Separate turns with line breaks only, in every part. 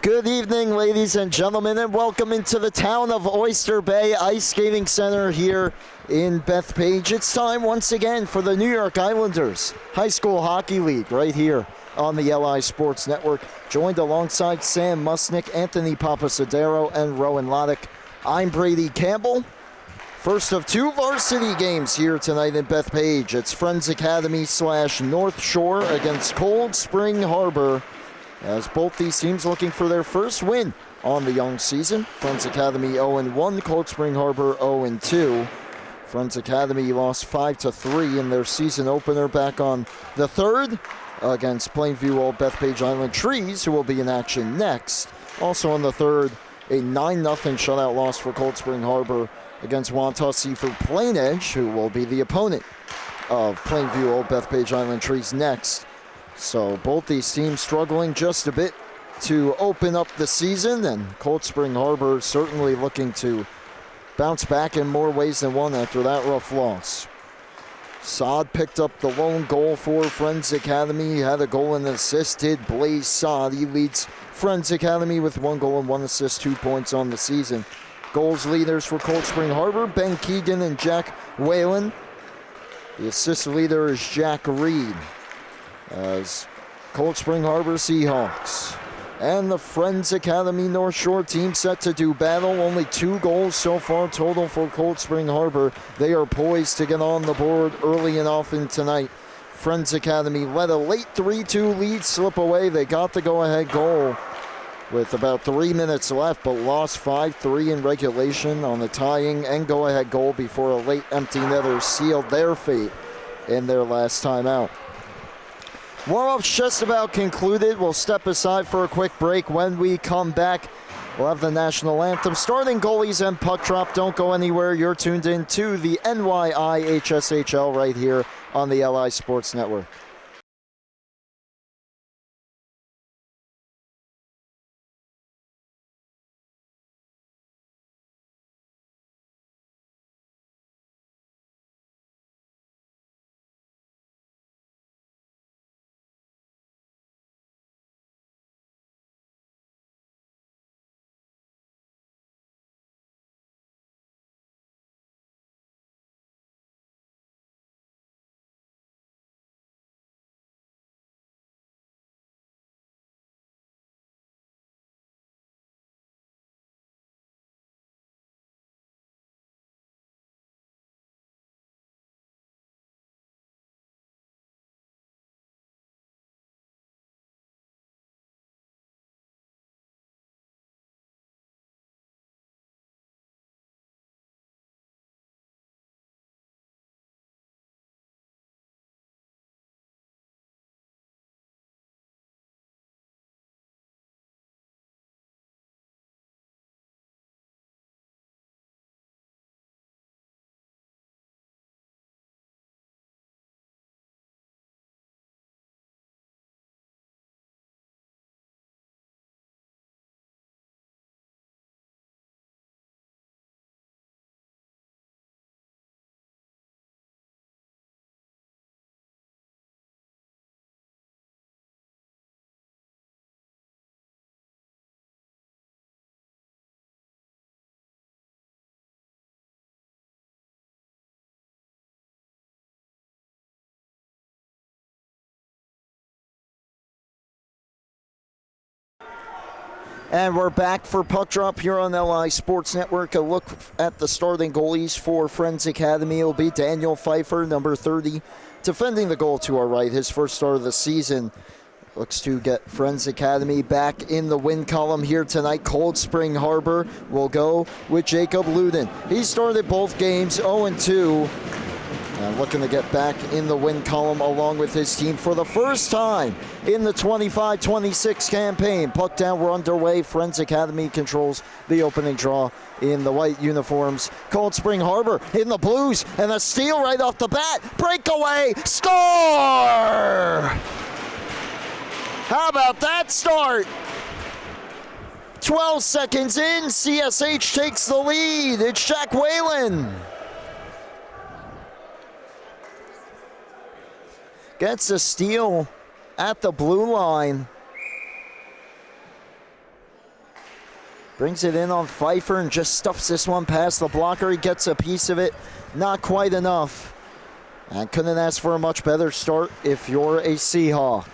Good evening, ladies and gentlemen, and welcome into the town of Oyster Bay Ice Skating Center here in Bethpage. It's time once again for the New York Islanders High School Hockey League right here on the LI Sports Network. Joined alongside Sam Musnick, Anthony Papasadero, and Rowan Loddick. I'm Brady Campbell. First of two varsity games here tonight in Bethpage. It's Friends Academy / North Shore against Cold Spring Harbor, as both these teams looking for their first win on the young season. Friends Academy 0-1, Cold Spring Harbor 0-2. Friends Academy lost 5-3 in their season opener back on the 3rd against Plainview Old Bethpage Island Trees, who will be in action next. Also on the 3rd, a 9-0 shutout loss for Cold Spring Harbor against Wantagh Seaford Plain Edge, who will be the opponent of Plainview Old Bethpage Island Trees next. So both these teams struggling just a bit to open up the season, and Cold Spring Harbor certainly looking to bounce back in more ways than one after that rough loss. Sod picked up the lone goal for Friends Academy. He had a goal and an assist, did Blaze Sod. He leads Friends Academy with 1 goal and 1 assist, 2 points on the season. Goals leaders for Cold Spring Harbor, Ben Keegan and Jack Whalen. The assist leader is Jack Reed, as Cold Spring Harbor Seahawks and the Friends Academy North Shore team set to do battle. Only 2 goals so far total for Cold Spring Harbor. They are poised to get on the board early and often tonight. Friends Academy let a late 3-2 lead slip away. They got the go-ahead goal with about 3 minutes left, but lost 5-3 in regulation on the tying and go-ahead goal before a late empty netter sealed their fate in their last time out. Warm-up's just about concluded. We'll step aside for a quick break. When we come back, we'll have the national anthem, starting goalies, and puck drop. Don't go anywhere. You're tuned in to the NYIHSHL right here on the LI Sports Network. And we're back for puck drop here on LI Sports Network. A look at the starting goalies for Friends Academy. It'll be Daniel Pfeiffer, number 30, defending the goal to our right. His first start of the season. Looks to get Friends Academy back in the win column here tonight. Cold Spring Harbor will go with Jacob Luden. He started both games 0-2. And looking to get back in the win column along with his team for the first time in the 25-26 campaign. Puck down, we're underway. Friends Academy controls the opening draw in the white uniforms. Cold Spring Harbor in the blues, and a steal right off the bat. Breakaway, score! How about that start? 12 seconds in, CSH takes the lead. It's Jack Whalen. Gets a steal at the blue line. Brings it in on Pfeiffer and just stuffs this one past the blocker. He gets a piece of it. Not quite enough. And couldn't ask for a much better start if you're a Seahawk.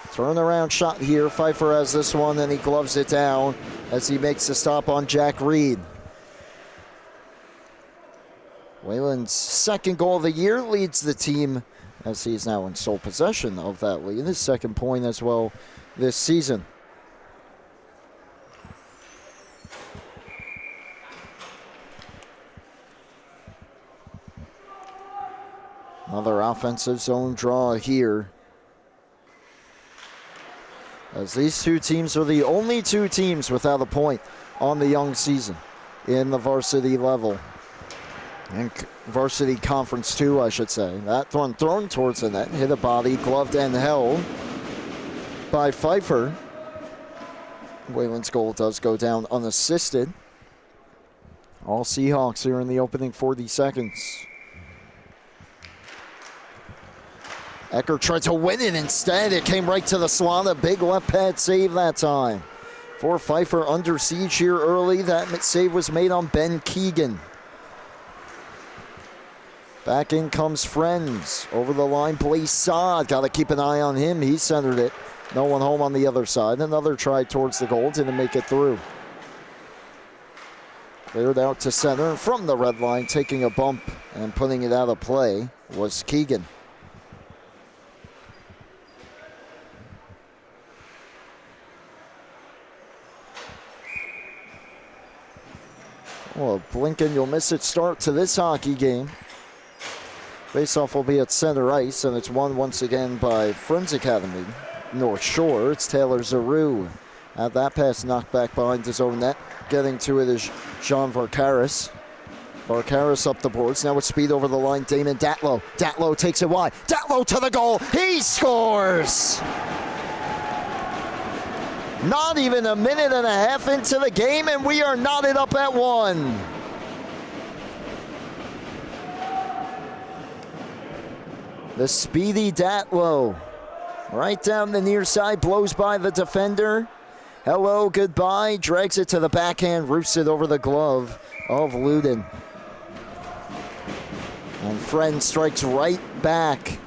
Turnaround shot here. Pfeiffer has this one and he gloves it down as he makes the stop on Jack Reed. Wayland's second goal of the year leads the team as he's now in sole possession of that lead. His second point as well this season. Another offensive zone draw here. As these two teams are the only two teams without a point on the young season in the varsity level. And varsity conference 2, I should say. That one thrown towards the net, hit a body, gloved and held by Pfeiffer. Wayland's goal does go down unassisted. All Seahawks here in the opening 40 seconds. Ecker tried to win it instead. It came right to the slot. A big left pad save that time. For Pfeiffer under siege here early. That save was made on Ben Keegan. Back in comes Friends. Over the line, Blaise Saad. Got to keep an eye on him. He centered it. No one home on the other side. Another try towards the goal. Didn't make it through. Cleared out to center. From the red line, taking a bump and putting it out of play was Keegan. Well, Blinken, you'll miss it start to this hockey game. Faceoff will be at center ice, and it's won once again by Friends Academy. North Shore, it's Taylor Zaru. Had that pass knocked back behind his own net. Getting to it is Jean Varkaris. Varkaris up the boards, now with speed over the line, Damon Datlow. Datlow takes it wide. Datlow to the goal, he scores! Not even a minute and a half into the game, and we are knotted up at 1. The speedy Datlow, right down the near side, blows by the defender. Hello, goodbye, drags it to the backhand, roosts it over the glove of Luden. And Friend strikes right back.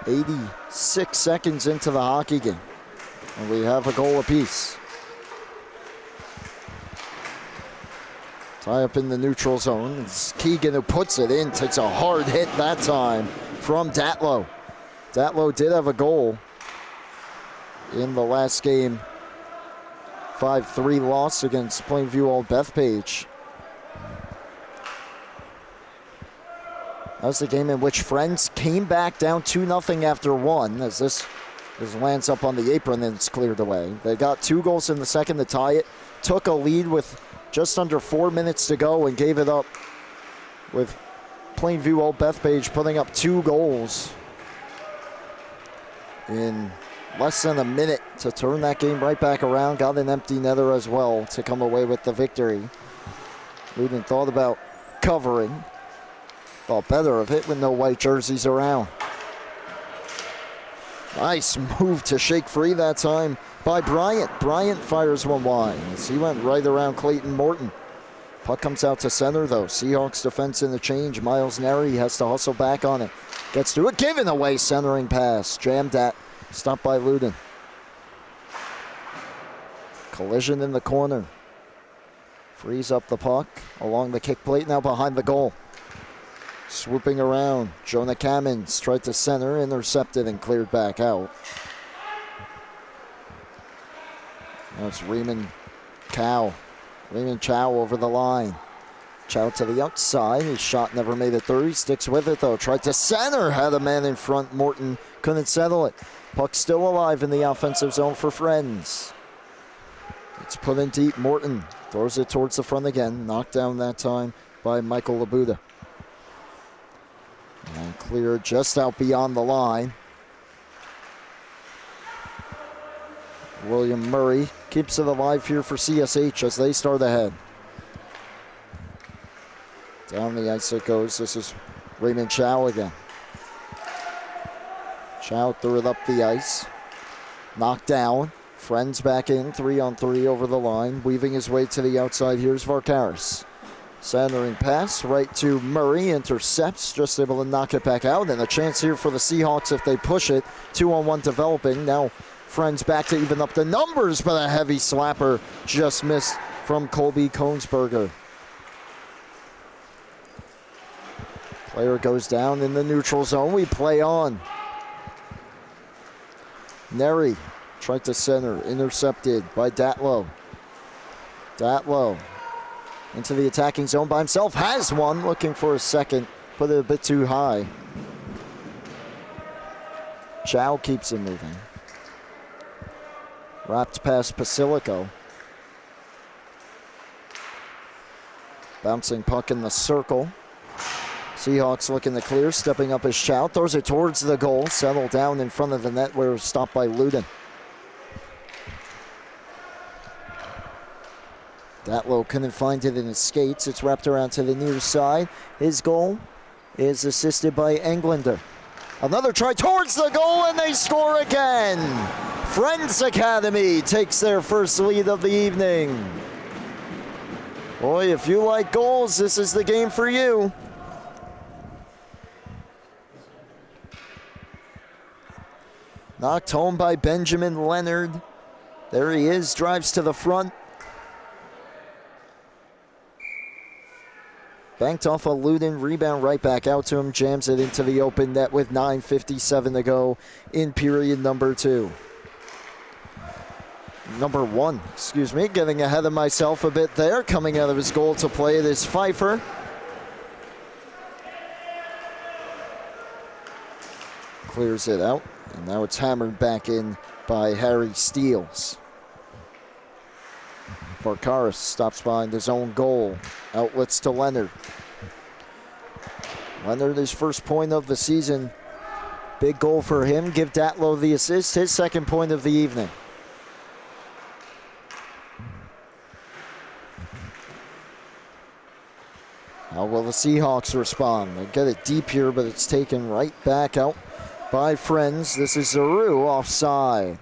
86 seconds into the hockey game, and we have a goal apiece. Tie up in the neutral zone. It's Keegan who puts it in, takes a hard hit that time from Datlow. Datlow did have a goal in the last game. 5-3 loss against Plainview Old Bethpage. That was the game in which Friends came back down 2-0 after 1, as this lands up on the apron and it's cleared away. They got 2 goals in the second to tie it, took a lead with just under 4 minutes to go and gave it up, with Plainview Old Bethpage putting up 2 goals in less than a minute to turn that game right back around. Got an empty netter as well to come away with the victory. Luden thought about covering. Thought better of it with no white jerseys around. Nice move to shake free that time by Bryant. Bryant fires one wide as he went right around Clayton Morton. Puck comes out to center though. Seahawks defense in the change. Miles Neri has to hustle back on it. Gets to it, giving away centering pass. Jammed at, stopped by Luden. Collision in the corner. Frees up the puck along the kick plate, now behind the goal. Swooping around, Jonah Cammons tried to center, intercepted and cleared back out. That's Raymond Chow. Raymond Chow over the line. Chow to the outside, his shot never made it through. He sticks with it though, tried to center, had a man in front. Morton couldn't settle it. Puck still alive in the offensive zone for Friends. It's put in deep, Morton throws it towards the front again. Knocked down that time by Michael Labuda. And cleared just out beyond the line. William Murray keeps it alive here for CSH as they start ahead. Down the ice it goes. This is Raymond Chow again. Chow threw it up the ice. Knocked down. Friends back in, 3-on-3 over the line. Weaving his way to the outside. Here's Varkaris. Centering pass right to Murray. Intercepts, just able to knock it back out. And a chance here for the Seahawks if they push it. 2-on-1 developing. Now Friends back to even up the numbers, but a heavy slapper just missed from Colby Kongsberger. Player goes down in the neutral zone. We play on. Neri tried to center, intercepted by Datlow. Datlow into the attacking zone by himself, has one, looking for a second, put it a bit too high. Chow keeps it moving. Wrapped past Basilico. Bouncing puck in the circle. Seahawks looking to clear, stepping up as Chow throws it towards the goal, settled down in front of the net where it was stopped by Luden. Datlow couldn't find it in his skates. It's wrapped around to the near side. His goal is assisted by Englander. Another try towards the goal, and they score again. Friends Academy takes their first lead of the evening. Boy, if you like goals, this is the game for you. Knocked home by Benjamin Leonard. There he is, drives to the front. Banked off a Luden, rebound right back out to him, jams it into the open net with 9:57 to go in period number one, excuse me, getting ahead of myself a bit there. Coming out of his goal to play it is Pfeiffer. Clears it out, and now it's hammered back in by Harry Steels. Varkaris stops behind his own goal. Outlets to Leonard. Leonard, his first point of the season. Big goal for him. Give Datlow the assist. His second point of the evening. How will the Seahawks respond? They get it deep here, but it's taken right back out by Friends. This is Zaru offside.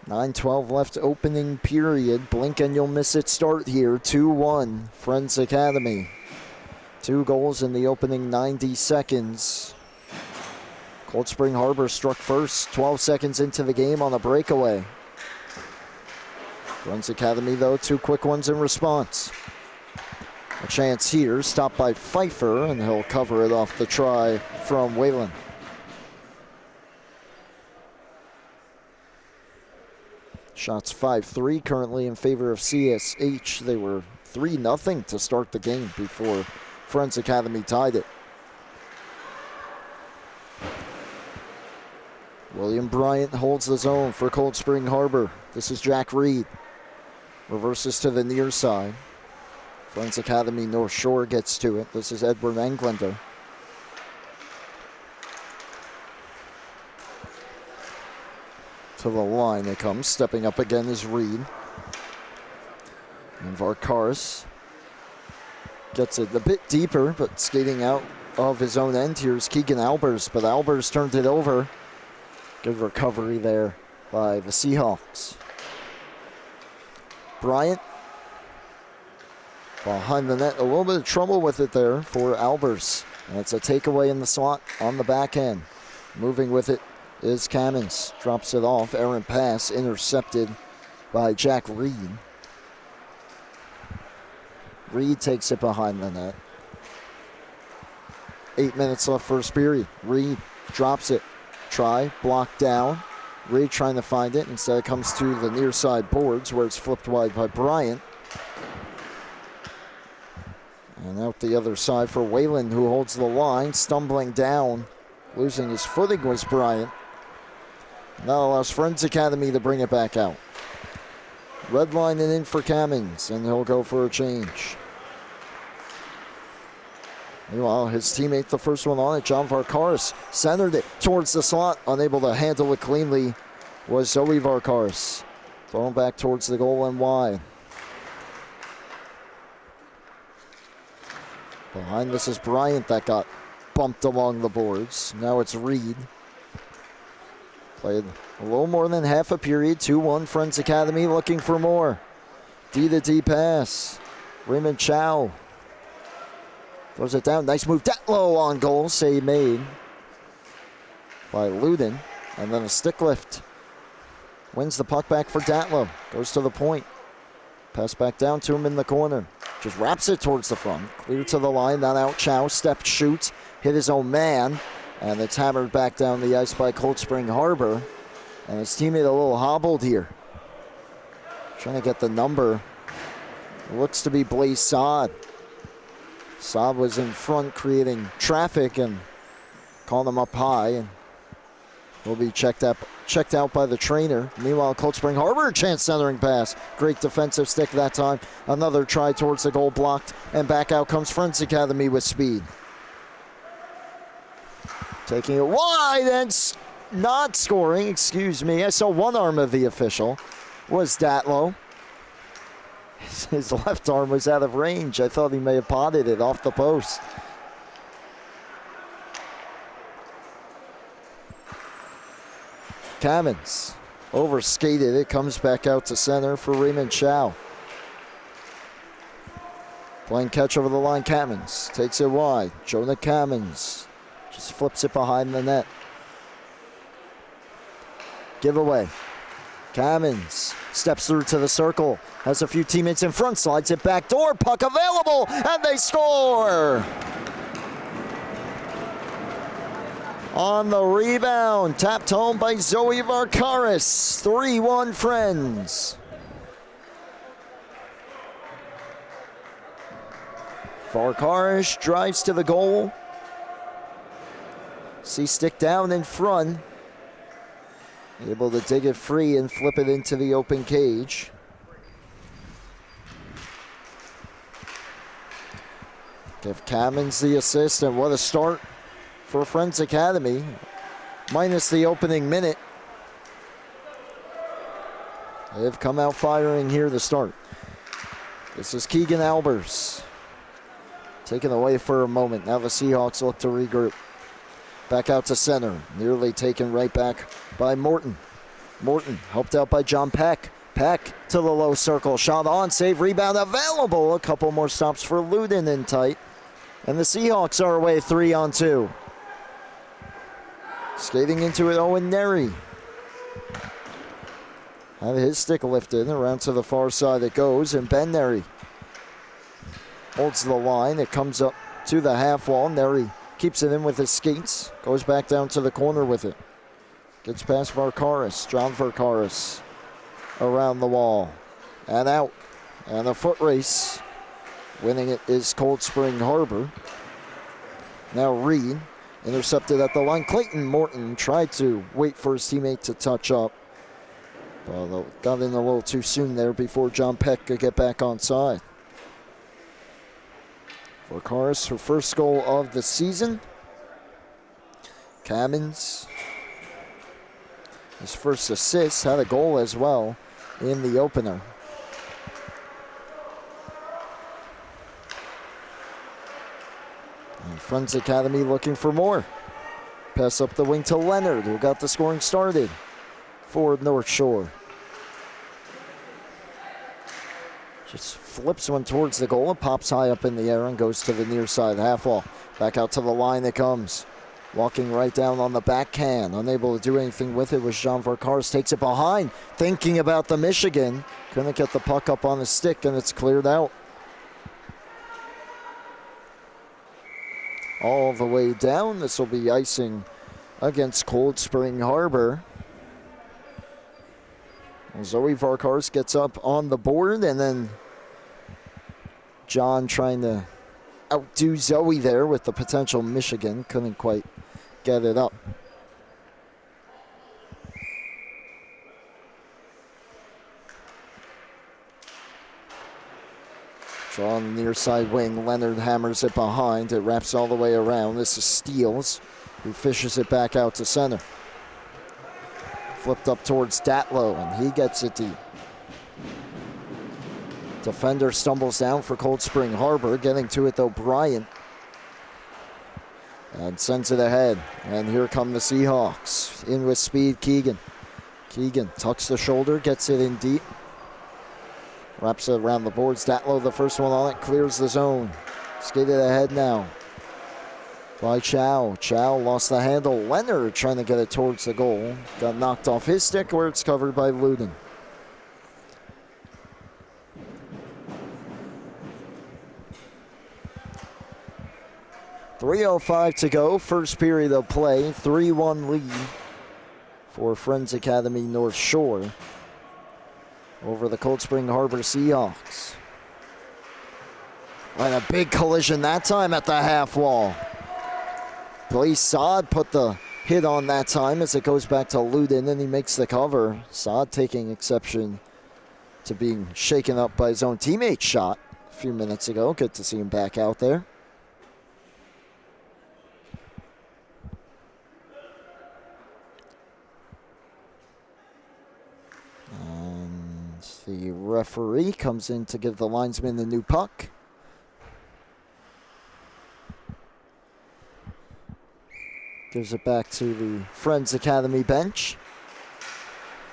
9:12 left opening period. Blink and you'll miss it start here. 2-1 Friends Academy. 2 goals in the opening 90 seconds. Cold Spring Harbor struck first 12 seconds into the game on a breakaway. Friends Academy, though, 2 quick ones in response. A chance here, stopped by Pfeiffer, and he'll cover it off the try from Whalen. Shots 5-3 currently in favor of CSH. They were 3-0 to start the game before Friends Academy tied it. William Bryant holds the zone for Cold Spring Harbor. This is Jack Reed. Reverses to the near side. Friends Academy North Shore gets to it. This is Edward Englander. To the line it comes. Stepping up again is Reed. And Varkaris gets it a bit deeper, but skating out of his own end. Here's Keegan Albers, but Albers turned it over. Good recovery there by the Seahawks. Bryant behind the net. A little bit of trouble with it there for Albers. And it's a takeaway in the slot on the back end. Moving with it is Cammons. Drops it off. Errant pass intercepted by Jack Reed. Reed takes it behind the net. 8 minutes left first period. Reed drops it. Try, blocked down. Reed trying to find it. Instead it comes to the near side boards where it's flipped wide by Bryant. And out the other side for Whalen, who holds the line. Stumbling down. Losing his footing was Bryant. That allows Friends Academy to bring it back out. Red line and in for Cammons, and he'll go for a change. Meanwhile, his teammate, the first one on it, John Varkaris, centered it towards the slot. Unable to handle it cleanly was Zoe Varkaris. Thrown back towards the goal and wide. Behind this is Bryant that got bumped along the boards. Now it's Reed. Played a little more than half a period. 2-1 Friends Academy looking for more. D to D pass. Raymond Chow throws it down. Nice move. Datlow on goal. Save made by Luden. And then a stick lift. Wins the puck back for Datlow. Goes to the point. Pass back down to him in the corner. Just wraps it towards the front. Clear to the line. Not out. Chow. Step, shoots. Hit his own man. And it's hammered back down the ice by Cold Spring Harbor. And his teammate a little hobbled here. Trying to get the number. It looks to be Blaze Saad. Saad was in front creating traffic and called him up high. And will be checked out by the trainer. Meanwhile, Cold Spring Harbor, chance centering pass. Great defensive stick that time. Another try towards the goal, blocked. And back out comes Friends Academy with speed. Taking it wide and not scoring, excuse me. I saw one arm of the official was Datlow. His left arm was out of range. I thought he may have potted it off the post. Cammons overskated. It comes back out to center for Raymond Chow. Playing catch over the line, Cammons takes it wide. Jonah Cammons just flips it behind the net. Giveaway. Cammons steps through to the circle. Has a few teammates in front. Slides it back door. Puck available. And they score. On the rebound. Tapped home by Zoe Varkaris. 3-1 Friends. Varkaris drives to the goal. See stick down in front. Able to dig it free and flip it into the open cage. Give Cammons the assist, and what a start for Friends Academy. Minus the opening minute. They've come out firing here to start. This is Keegan Albers. Taken away for a moment. Now the Seahawks look to regroup. Back out to center. Nearly taken right back by Morton. Morton helped out by John Peck. Peck to the low circle. Shot on, save, rebound available. A couple more stops for Luden in tight. And the Seahawks are away 3-on-2. Skating into it, Owen Neri. Have his stick lifted. Around to the far side it goes. And Ben Neri holds the line. It comes up to the half wall. Neri keeps it in with his skates. Goes back down to the corner with it. Gets past Varkaris. John Varkaris around the wall. And out. And a foot race. Winning it is Cold Spring Harbor. Now Reed. Intercepted at the line. Clayton Morton tried to wait for his teammate to touch up. But got in a little too soon there before John Peck could get back on side. Varkaris, her first goal of the season. Cammons, his first assist, had a goal as well in the opener. And Friends Academy looking for more. Pass up the wing to Leonard, who got the scoring started for North Shore. Just flips one towards the goal and pops high up in the air and goes to the near side half wall. Back out to the line it comes. Walking right down on the backhand. Unable to do anything with it was Jean Varkaris. Takes it behind. Thinking about the Michigan. Couldn't get the puck up on the stick and it's cleared out. All the way down. This will be icing against Cold Spring Harbor. Zoe Varkaris gets up on the board, and then John trying to outdo Zoe there with the potential Michigan. Couldn't quite get it up. Draw on the near side wing. Leonard hammers it behind. It wraps all the way around. This is Steele, who fishes it back out to center. Flipped up towards Datlow, and he gets it deep. Defender stumbles down for Cold Spring Harbor. Getting to it, though, Bryant. And sends it ahead. And here come the Seahawks. In with speed, Keegan. Keegan tucks the shoulder, gets it in deep. Wraps it around the boards. Datlow, the first one on it, clears the zone. Skated ahead now by Chow. Chow lost the handle. Leonard trying to get it towards the goal. Got knocked off his stick where it's covered by Luden. .3:05 to go. First period of play. 3-1 lead for Friends Academy North Shore over the Cold Spring Harbor Seahawks. And a big collision that time at the half wall. Blaise Saad put the hit on that time as it goes back to Luden, and he makes the cover. Saad taking exception to being shaken up by his own teammate's shot a few minutes ago. Good to see him back out there. And the referee comes in to give the linesman the new puck. Gives it back to the Friends Academy bench.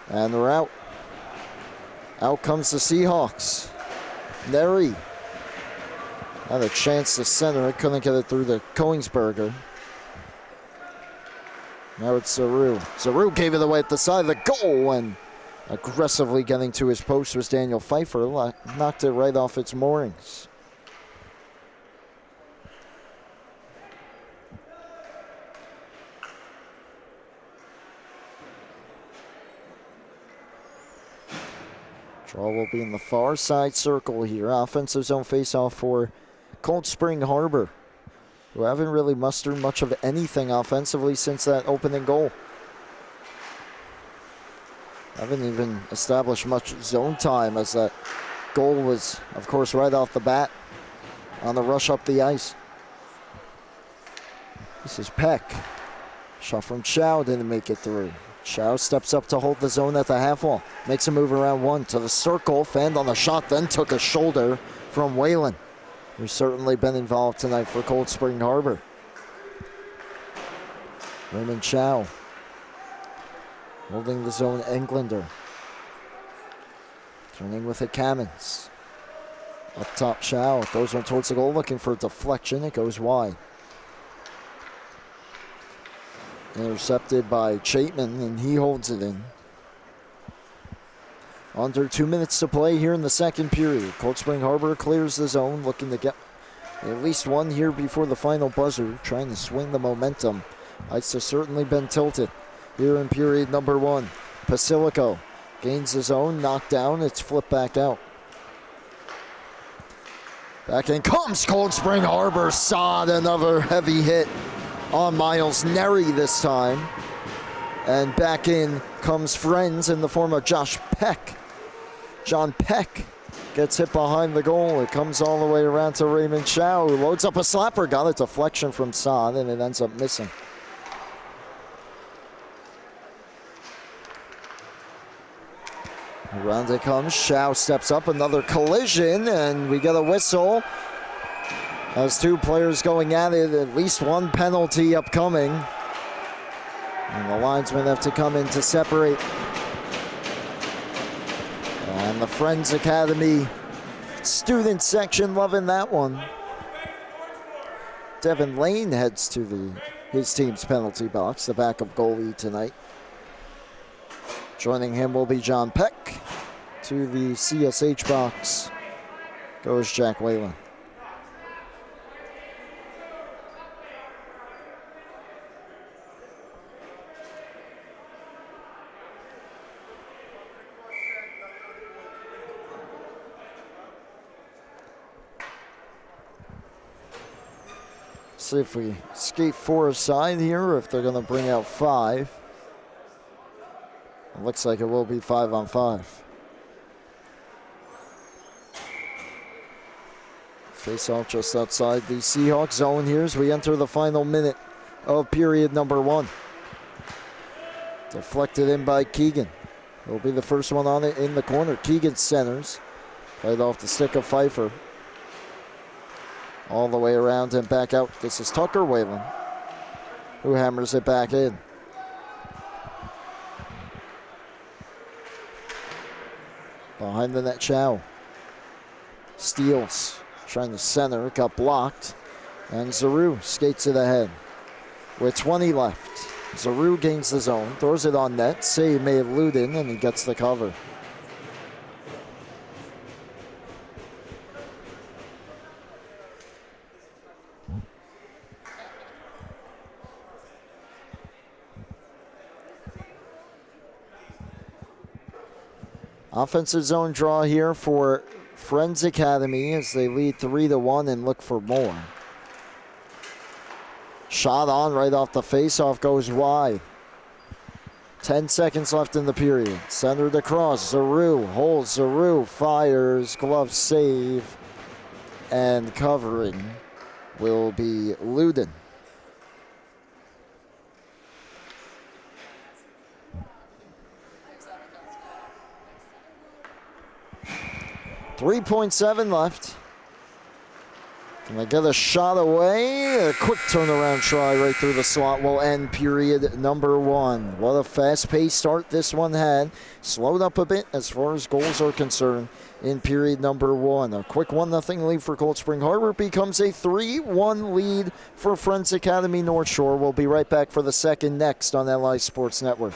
And they're out. Out comes the Seahawks. Neri had a chance to center it, couldn't get it through the Kongsberger. Now it's Zaru. Zaru gave it away at the side of the goal, and aggressively getting to his post was Daniel Pfeiffer. Knocked it right off its moorings. Draw will be in the far side circle here. Offensive zone faceoff for Cold Spring Harbor, who haven't really mustered much of anything offensively since that opening goal. Haven't even established much zone time, as that goal was, of course, right off the bat on the rush up the ice. This is Peck. Shot from Chow, didn't make it through. Chow steps up to hold the zone at the half wall. Makes a move around one to the circle. Fanned on the shot, then took a shoulder from Whalen, who's certainly been involved tonight for Cold Spring Harbor. Raymond Chow holding the zone. Englander turning with it. Kamens up top. Chow throws one towards the goal, looking for a deflection. It goes wide. Intercepted by Chapman, and he holds it in. Under 2 minutes to play here in the second period. Cold Spring Harbor clears the zone, looking to get at least one here before the final buzzer, trying to swing the momentum. Ice has certainly been tilted here in period number one. Pasilico gains the zone, knocked down, it's flipped back out. Back in comes Cold Spring Harbor. Saad, another heavy hit on Miles Neri this time. And back in comes Friends in the form of Josh Peck. John Peck gets hit behind the goal. It comes all the way around to Raymond Chow, who loads up a slapper. Got a deflection from Saad, and it ends up missing. Around it comes. Chow steps up. Another collision, and we get a whistle. As two players going at it, at least one penalty upcoming. And the linesmen have to come in to separate. And the Friends Academy student section loving that one. Devin Lane heads to his team's penalty box, the backup goalie tonight. Joining him will be John Peck. To the CSH box goes Jack Whalen. See if we skate four aside here, or if they're going to bring out five. It looks like it will be 5-on-5. Face off just outside the Seahawks zone here as we enter the final minute of period number one. Deflected in by Keegan. He'll be the first one on it in the corner. Keegan centers. Right off the stick of Pfeiffer. All the way around and back out. This is Tucker Whalen. who hammers it back in. Behind the net, Chow. Steals. Trying to center. Got blocked. And Zaru skates it ahead. With 20 left. Zaru gains the zone. Throws it on net. Save made Luden, and he gets the cover. Offensive zone draw here for Friends Academy as they lead 3-1 and look for more. Shot on right off the faceoff, goes wide. 10 seconds left in the period. Centered across. Zaru holds. Zaru fires. Glove save. And covering will be Luden. 3.7 left. Can they get a shot away? A quick turnaround try right through the slot will end period number 1. What a fast-paced start this one had. Slowed up a bit as far as goals are concerned in period number 1. A quick 1-0 lead for Cold Spring Harbor becomes a 3-1 lead for Friends Academy North Shore. We'll be right back for the second next on LI Sports Network.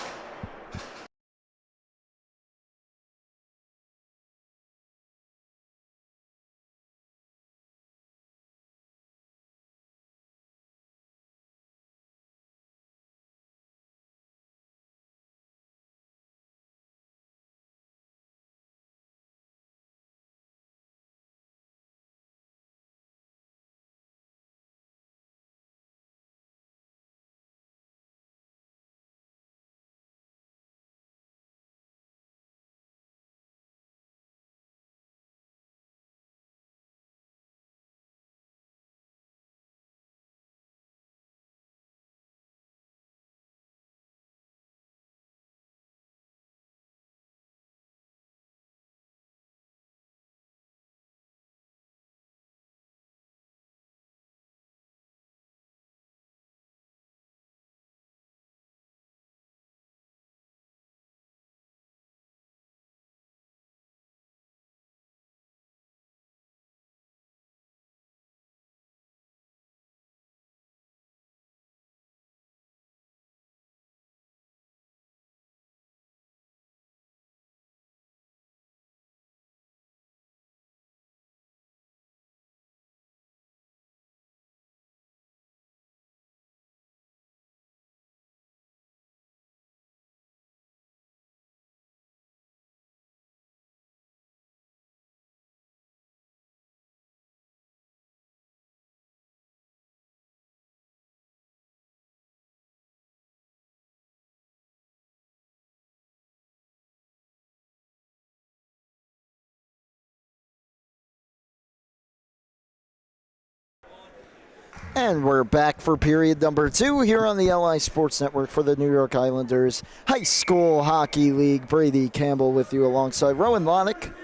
And we're back for period number 2 here on the LI Sports Network for the New York Islanders High School Hockey League. Brady Campbell with you alongside Rowan Lonick,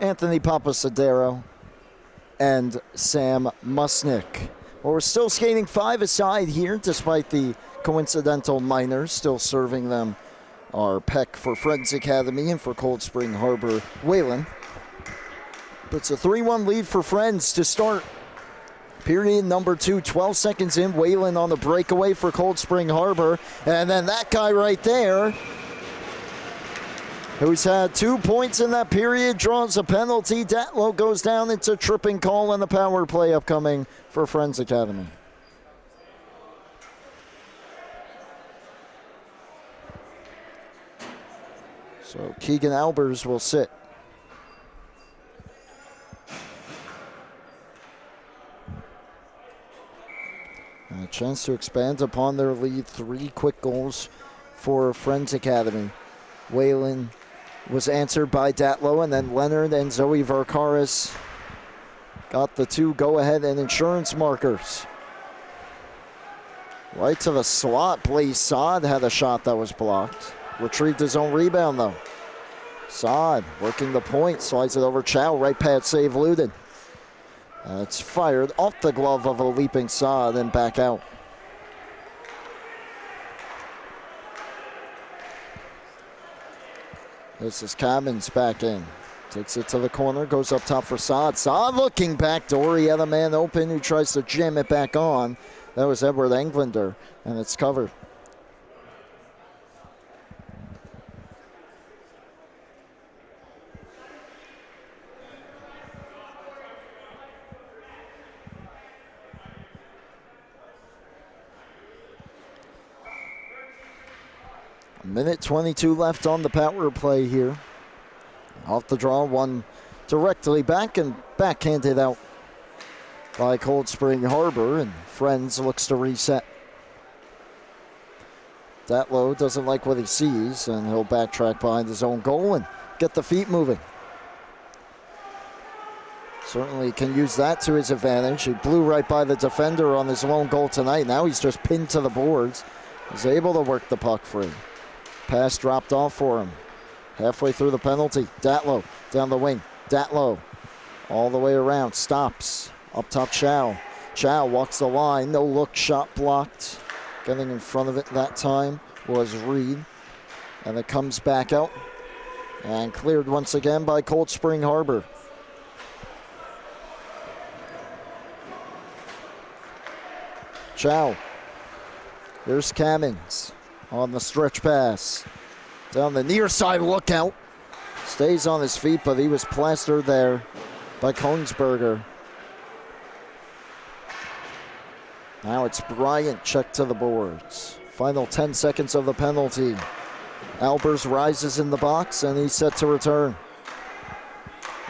Anthony Papasadero, and Sam Musnick. Well, we're still skating 5 aside here despite the coincidental minors still serving them our Peck for Friends Academy and for Cold Spring Harbor Wayland. But it's a 3-1 lead for Friends to start period number 2, 12 seconds in. Wayland on the breakaway for Cold Spring Harbor. And then that guy right there, who's had 2 points in that period, draws a penalty. Datlow goes down. It's a tripping call on the power play upcoming for Friends Academy. So Keegan Albers will sit. A chance to expand upon their lead. 3 quick goals for Friends Academy. Wayland was answered by Datlow, and then Leonard and Zoe Varkaris got the 2 go-ahead and insurance markers. Right to the slot. Blaze Saad had a shot that was blocked. Retrieved his own rebound, though. Saad working the point. Slides it over Chow. Right pad save Luden. It's fired off the glove of a leaping Saad and back out. This is Cabins back in. Takes it to the corner, goes up top for Saad. Saad looking backdoor. He had a man open who tries to jam it back on. That was Edward Englander, and it's covered. A minute 22 left on the power play here. Off the draw, one directly back and backhanded out by Cold Spring Harbor, and Friends looks to reset. Datlow doesn't like what he sees, and he'll backtrack behind his own goal and get the feet moving. Certainly can use that to his advantage. He blew right by the defender on his lone goal tonight. Now he's just pinned to the boards. He's able to work the puck free. Pass dropped off for him. Halfway through the penalty, Datlow down the wing. Datlow all the way around, stops. Up top, Chow. Chow walks the line, no look, shot blocked. Getting in front of it that time was Reed. And it comes back out and cleared once again by Cold Spring Harbor. Chow. Here's Cammons on the stretch pass. Down the near side, lookout. Stays on his feet, but he was plastered there by Kongsberger. Now it's Bryant checked to the boards. Final 10 seconds of the penalty. Albers rises in the box, and he's set to return.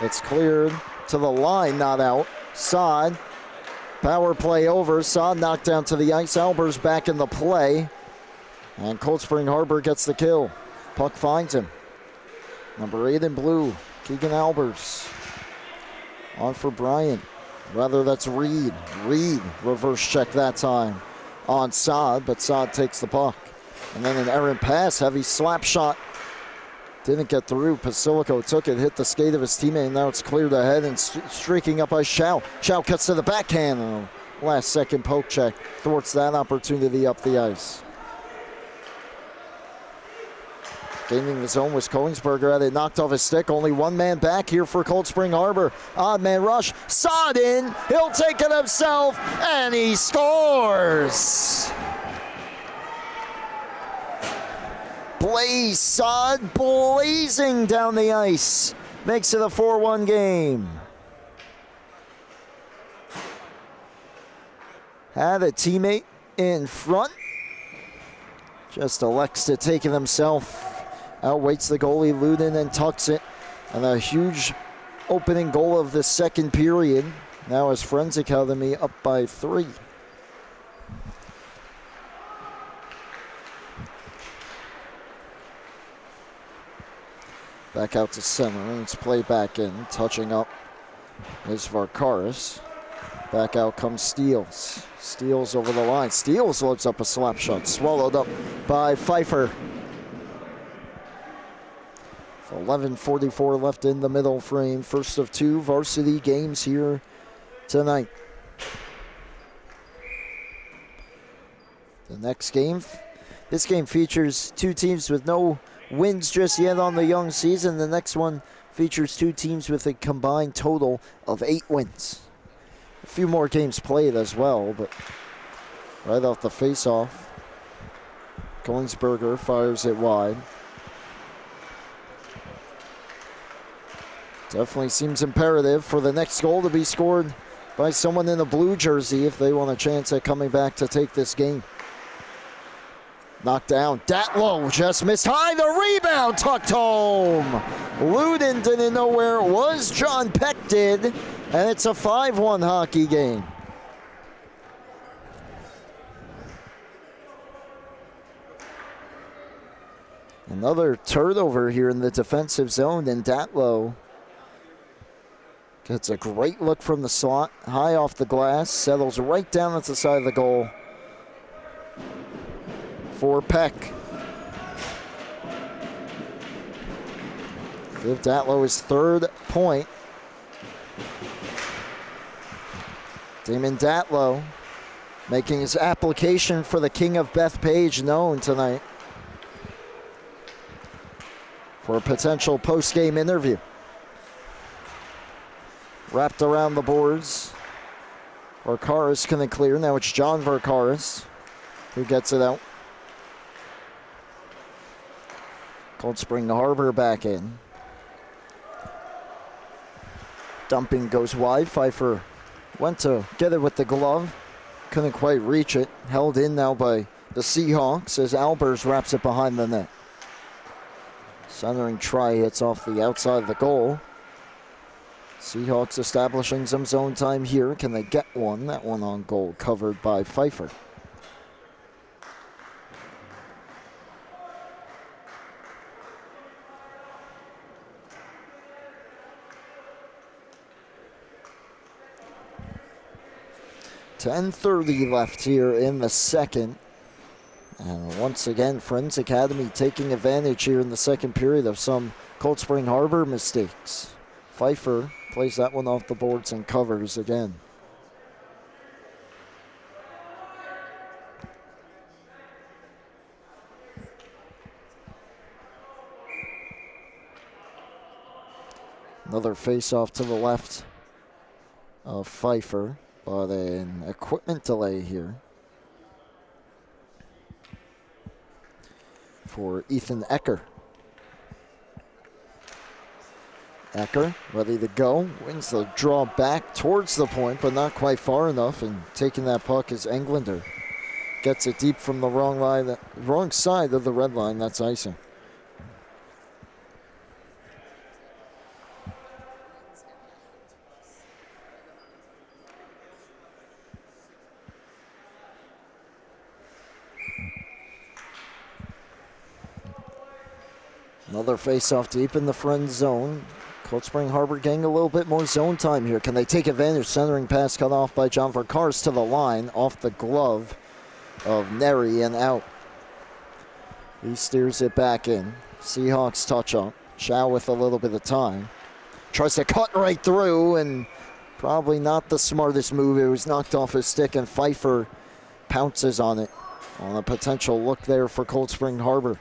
It's cleared to the line, not out. Saad, power play over. Saad knocked down to the ice. Albers back in the play. And Cold Spring Harbor gets the kill. Puck finds him. Number 8 in blue, Keegan Albers. On for Bryant. Rather, that's Reed. Reed reverse check that time on Saad, but Saad takes the puck. And then an errant pass, heavy slap shot. Didn't get through. Pasilico took it, hit the skate of his teammate, and now it's cleared ahead and streaking up by Chow. Chow cuts to the backhand, and a last second poke check thwarts that opportunity up the ice. Gaining the zone was Kongsberger. Had it knocked off his stick. Only one man back here for Cold Spring Harbor. Odd man rush. Saad in. He'll take it himself, and he scores. Blaze Saad blazing down the ice. Makes it a 4-1 game. Had a teammate in front. Just elects to take it himself. Outweights the goalie, Luden, and tucks it. And a huge opening goal of the second period. Now is Friends Academy up by 3. Back out to center, and it's played back in. Touching up is Varkaris. Back out comes Steels. Steels over the line. Steels loads up a slap shot. Swallowed up by Pfeiffer. 11:44 left in the middle frame. First of 2 varsity games here tonight. The next game, this game features 2 teams with no wins just yet on the young season. The next one features 2 teams with a combined total of 8 wins. A few more games played as well, but right off the face-off, Kongsberger fires it wide. Definitely seems imperative for the next goal to be scored by someone in a blue jersey if they want a chance at coming back to take this game. Knocked down. Datlow just missed high. The rebound tucked home. Luden didn't know where it was. John Peck did. And it's a 5-1 hockey game. Another turnover here in the defensive zone, and Datlow gets a great look from the slot, high off the glass, settles right down at the side of the goal for Peck. Give Datlow his 3rd point. Damon Datlow making his application for the King of Bethpage known tonight. for a potential post-game interview. Wrapped around the boards. Varkaris couldn't clear. Now it's John Varkaris who gets it out. Cold Spring Harbor back in. Dumping goes wide. Pfeiffer went to get it with the glove. Couldn't quite reach it. Held in now by the Seahawks as Albers wraps it behind the net. Centering try hits off the outside of the goal. Seahawks establishing some zone time here. Can they get one? That one on goal covered by Pfeiffer. .10:30 left here in the second. And once again, Friends Academy taking advantage here in the second period of some Cold Spring Harbor mistakes. Pfeiffer plays that one off the boards and covers again. Another face-off to the left of Pfeiffer, but an equipment delay here for Ethan Ecker. Ecker ready to go, wins the draw back towards the point, but not quite far enough, and taking that puck is Englander. Gets it deep from the wrong side of the red line. That's icing. Another face-off deep in the Friends zone. Cold Spring Harbor getting a little bit more zone time here. Can they take advantage? Centering pass cut off by John Varkaris to the line, off the glove of Neri and out. He steers it back in. Seahawks touch up. Chow with a little bit of time. Tries to cut right through, and probably not the smartest move. It was knocked off his stick, and Pfeiffer pounces on it. On a potential look there for Cold Spring Harbor.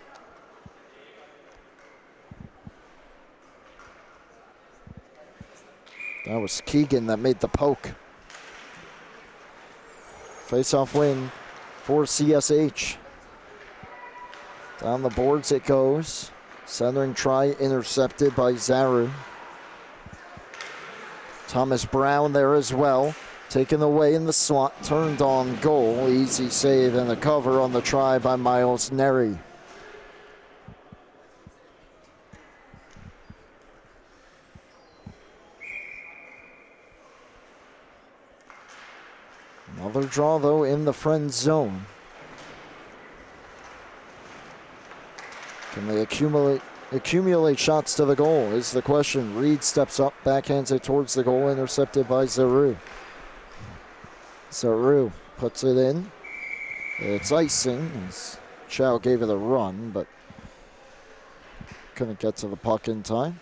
That was Keegan that made the poke. Face-off win for CSH. Down the boards it goes. Centering try intercepted by Zaru. Thomas Brown there as well. Taken away in the slot, turned on goal. Easy save and a cover on the try by Miles Neri. Another draw, though, in the Friends zone. Can they accumulate shots to the goal is the question. Reed steps up, backhands it towards the goal, intercepted by Zaru. Zaru puts it in. It's icing. Chow gave it a run, but couldn't get to the puck in time.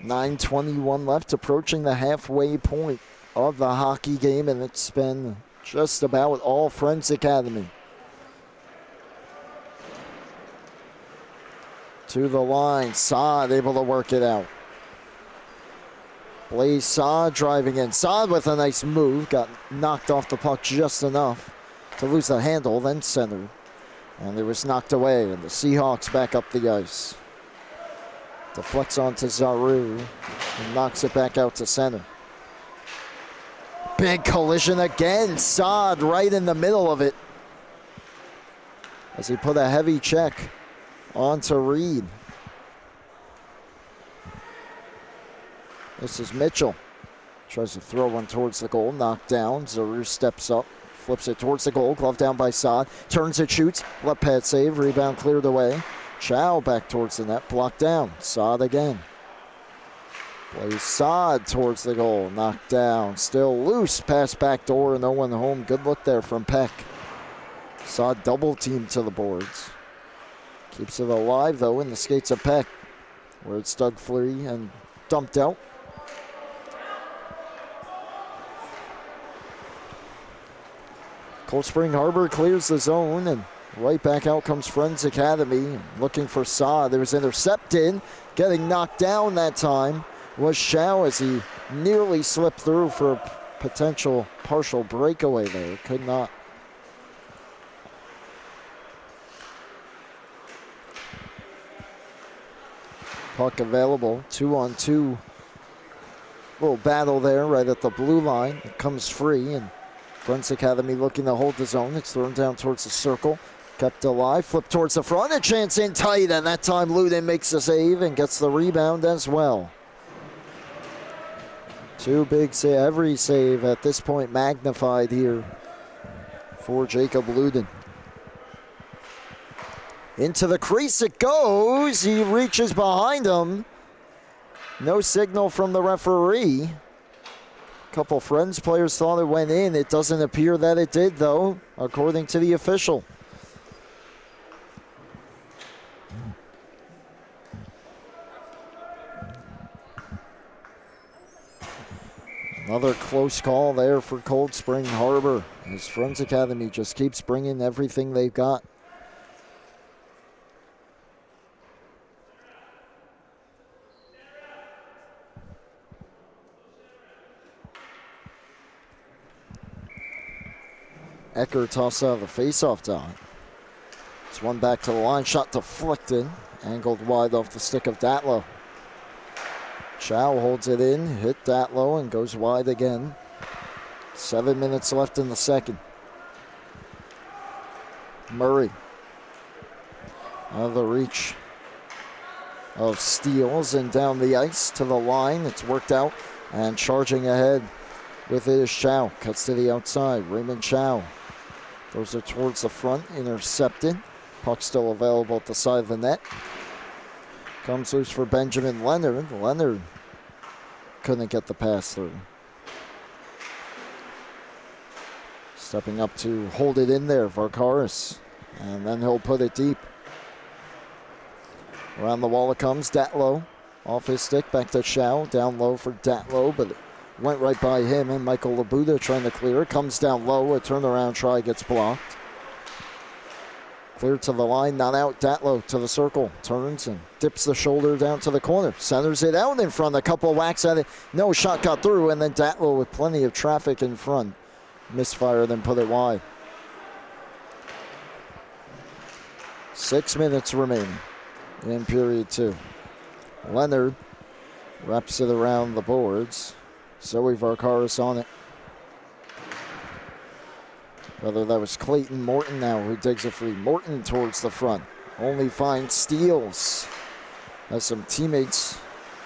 .9:21 left, approaching the halfway point of the hockey game, and it's been just about all Friends Academy. To the line, Saad able to work it out. Blaze Saad driving in. Saad with a nice move, got knocked off the puck just enough to lose the handle, then centered. And it was knocked away, and the Seahawks back up the ice. Deflects onto Zaru and knocks it back out to center. Big collision again. Saad right in the middle of it as he put a heavy check onto Reed. This is Mitchell. Tries to throw one towards the goal. Knocked down. Zaru steps up. Flips it towards the goal. Glove down by Saad. Turns it, shoots. Left pad save. Rebound cleared away. Chow back towards the net, blocked down. Saad again. Plays Saad towards the goal, knocked down. Still loose, pass back door, no one home. Good look there from Peck. Saad double team to the boards. Keeps it alive though in the skates of Peck. where it's dug free and dumped out. Cold Spring Harbor clears the zone, and right back out comes Friends Academy looking for Saad. It was intercepted. Getting knocked down that time was Shao as he nearly slipped through for a potential partial breakaway there. Could not. Puck available, 2-on-2. Little battle there right at the blue line. It comes free, and Friends Academy looking to hold the zone. It's thrown down towards the circle. Kept alive, flipped towards the front. A chance in tight, and that time Luden makes the save and gets the rebound as well. Two big saves. Every save at this point magnified here for Jacob Luden. Into the crease it goes. He reaches behind him. No signal from the referee. A couple Friends players thought it went in. It doesn't appear that it did, though, according to the official. Another close call there for Cold Spring Harbor, as Friends Academy just keeps bringing everything they've got. Ecker tosses out of the faceoff dot. It's one back to the line, shot deflected, angled wide off the stick of Datlow. Chow holds it in, hit Datlow, and goes wide again. 7 minutes left in the second. Murray out of the reach of Steels and down the ice to the line. It's worked out, and charging ahead with it is Chow. Cuts to the outside. Raymond Chow throws it towards the front, intercepted. Puck still available at the side of the net. Comes loose for Benjamin Leonard. Leonard couldn't get the pass through. Stepping up to hold it in there, Varkaris. And then he'll put it deep. Around the wall it comes, Datlow. Off his stick, back to Chow. Down low for Datlow, but it went right by him, and Michael Labuda trying to clear it. Comes down low, a turnaround try gets blocked. Clear to the line, not out. Datlow to the circle, turns and dips the shoulder down to the corner. Centers it out in front, a couple whacks at it. No shot got through, and then Datlow with plenty of traffic in front. Misfire, then put it wide. 6 minutes remaining in period two. Leonard wraps it around the boards. Zoe Varkaris on it. Whether that was Clayton Morton now who digs it free. Morton towards the front. Only finds Steels. Has some teammates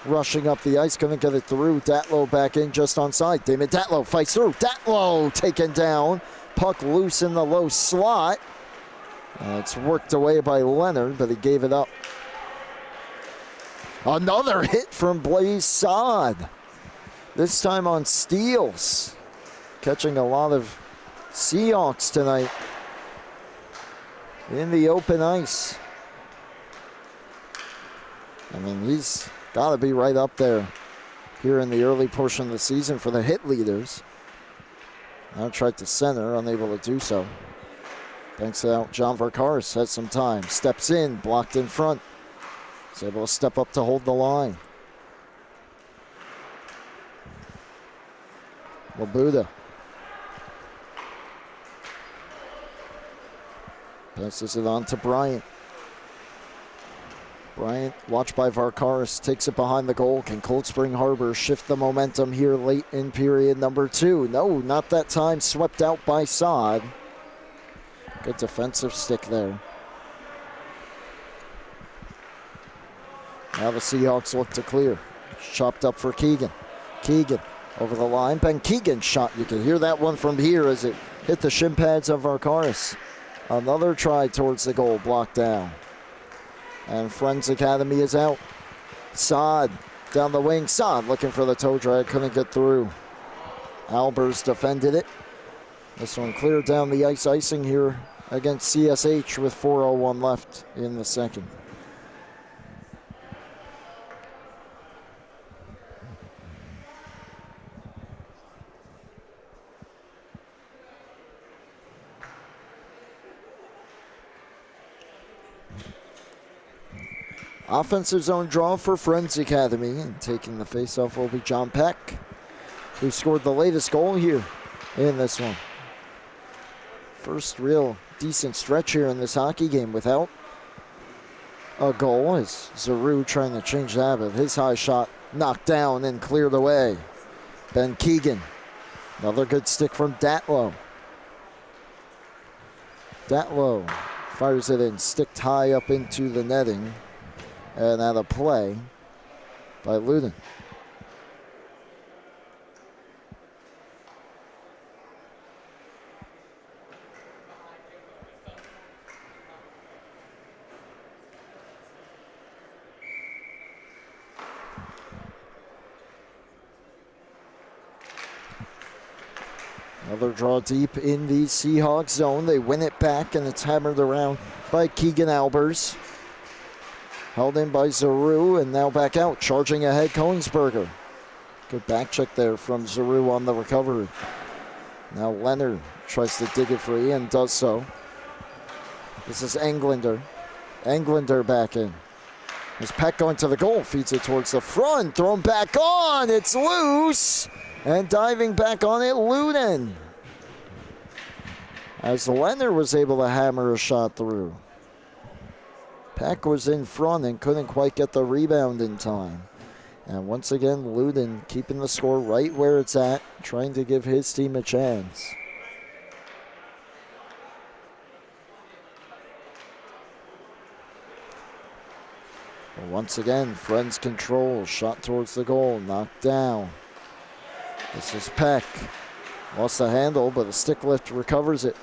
rushing up the ice. Couldn't get it through. Datlow back in just onside. Damon Datlow fights through. Datlow taken down. Puck loose in the low slot. It's worked away by Leonard, but he gave it up. Another hit from Blaze Saad. This time on Steels. Catching a lot of Seahawks tonight in the open ice. I mean, he's got to be right up there here in the early portion of the season for the hit leaders. Now tried to center, unable to do so. Thanks out, John Varkaris has some time. Steps in, blocked in front. He's able to step up to hold the line. Labuda. Passes it on to Bryant. Bryant, watched by Varkaris, takes it behind the goal. Can Cold Spring Harbor shift the momentum here late in period number two? No, not that time. Swept out by Saad. Good defensive stick there. Now the Seahawks look to clear. Chopped up for Keegan. Keegan over the line. Ben Keegan's shot. You can hear that one from here as it hit the shin pads of Varkaris. Another try towards the goal, blocked down. And Friends Academy is out. Saad down the wing. Saad looking for the toe drag, couldn't get through. Albers defended it. This one cleared down the ice, icing here against CSH with 4:01 left in the second. Offensive zone draw for Friends Academy, and taking the faceoff will be John Peck, who scored the latest goal here in this one. First real decent stretch here in this hockey game without a goal, as Zaru trying to change that, but his high shot knocked down and cleared away. Ben Keegan, another good stick from Datlow. Datlow fires it in, sticked high up into the netting, and out of play by Luden. Another draw deep in the Seahawks zone. They win it back, and it's hammered around by Keegan Albers. Held in by Zaru, and now back out. Charging ahead, Koenigsberger. Good back check there from Zaru on the recovery. Now Leonard tries to dig it free and does so. This is Englander. Englander back in. As Peck going to the goal, feeds it towards the front. Thrown back on. It's loose. And diving back on it, Luden. As Leonard was able to hammer a shot through. Peck was in front and couldn't quite get the rebound in time. And once again, Luden keeping the score right where it's at, trying to give his team a chance. But once again, Friends control, shot towards the goal, knocked down. This is Peck. Lost the handle, but the stick lift recovers it.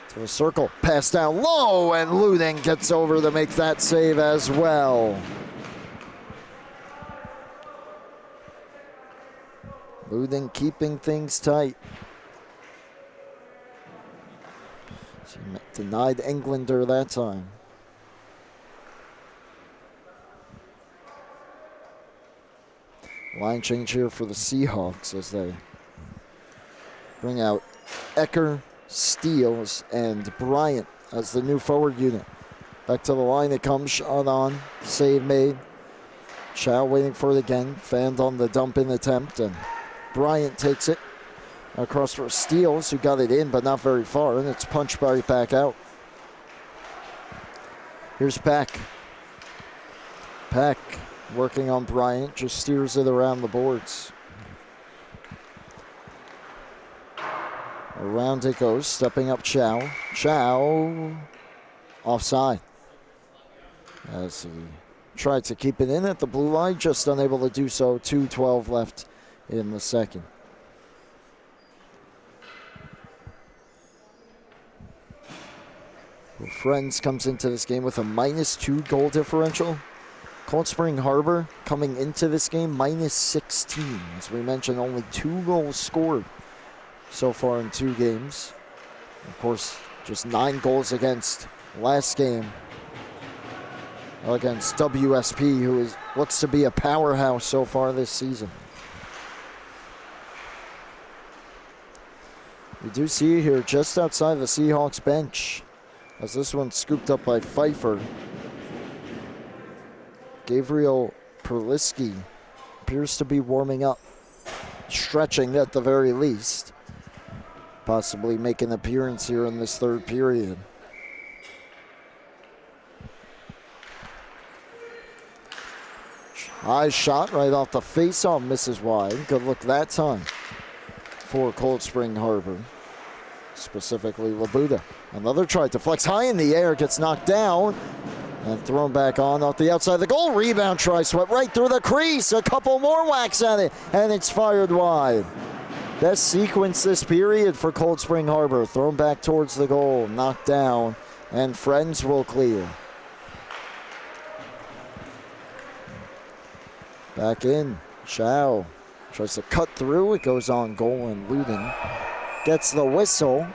To the circle, pass down low, and Luden gets over to make that save as well. Luden keeping things tight. She denied Englander that time. Line change here for the Seahawks as they bring out Ecker, Steele, and Bryant as the new forward unit. Back to the line it comes, shot on, save made. Chow waiting for it again, fanned on the dump in attempt, and Bryant takes it across for Steele, who got it in but not very far, and it's punched right back out. Here's Peck. Peck working on Bryant, just steers it around the boards. Around it goes, stepping up Chow. Chow offside. As he tried to keep it in at the blue line, just unable to do so. 2:12 left in the second. Well, Friends comes into this game with a -2 goal differential. Cold Spring Harbor coming into this game -16. As we mentioned, only 2 goals scored so far in 2 games. Of course, just 9 goals against last game against WSP, who looks to be a powerhouse so far this season. We do see here just outside the Seahawks bench, as this one's scooped up by Pfeiffer. Gabriel Perliski appears to be warming up, stretching at the very least. Possibly make an appearance here in this third period. High shot right off the face-off, misses wide. Good look that time for Cold Spring Harbor, specifically Labuda. Another try to flex high in the air, gets knocked down and thrown back on off the outside of the goal. Rebound try, swept right through the crease. A couple more whacks at it, and it's fired wide. Best sequence this period for Cold Spring Harbor. Thrown back towards the goal, knocked down, and Friends will clear. Back in, Chow tries to cut through. It goes on goal, and Luden gets the whistle.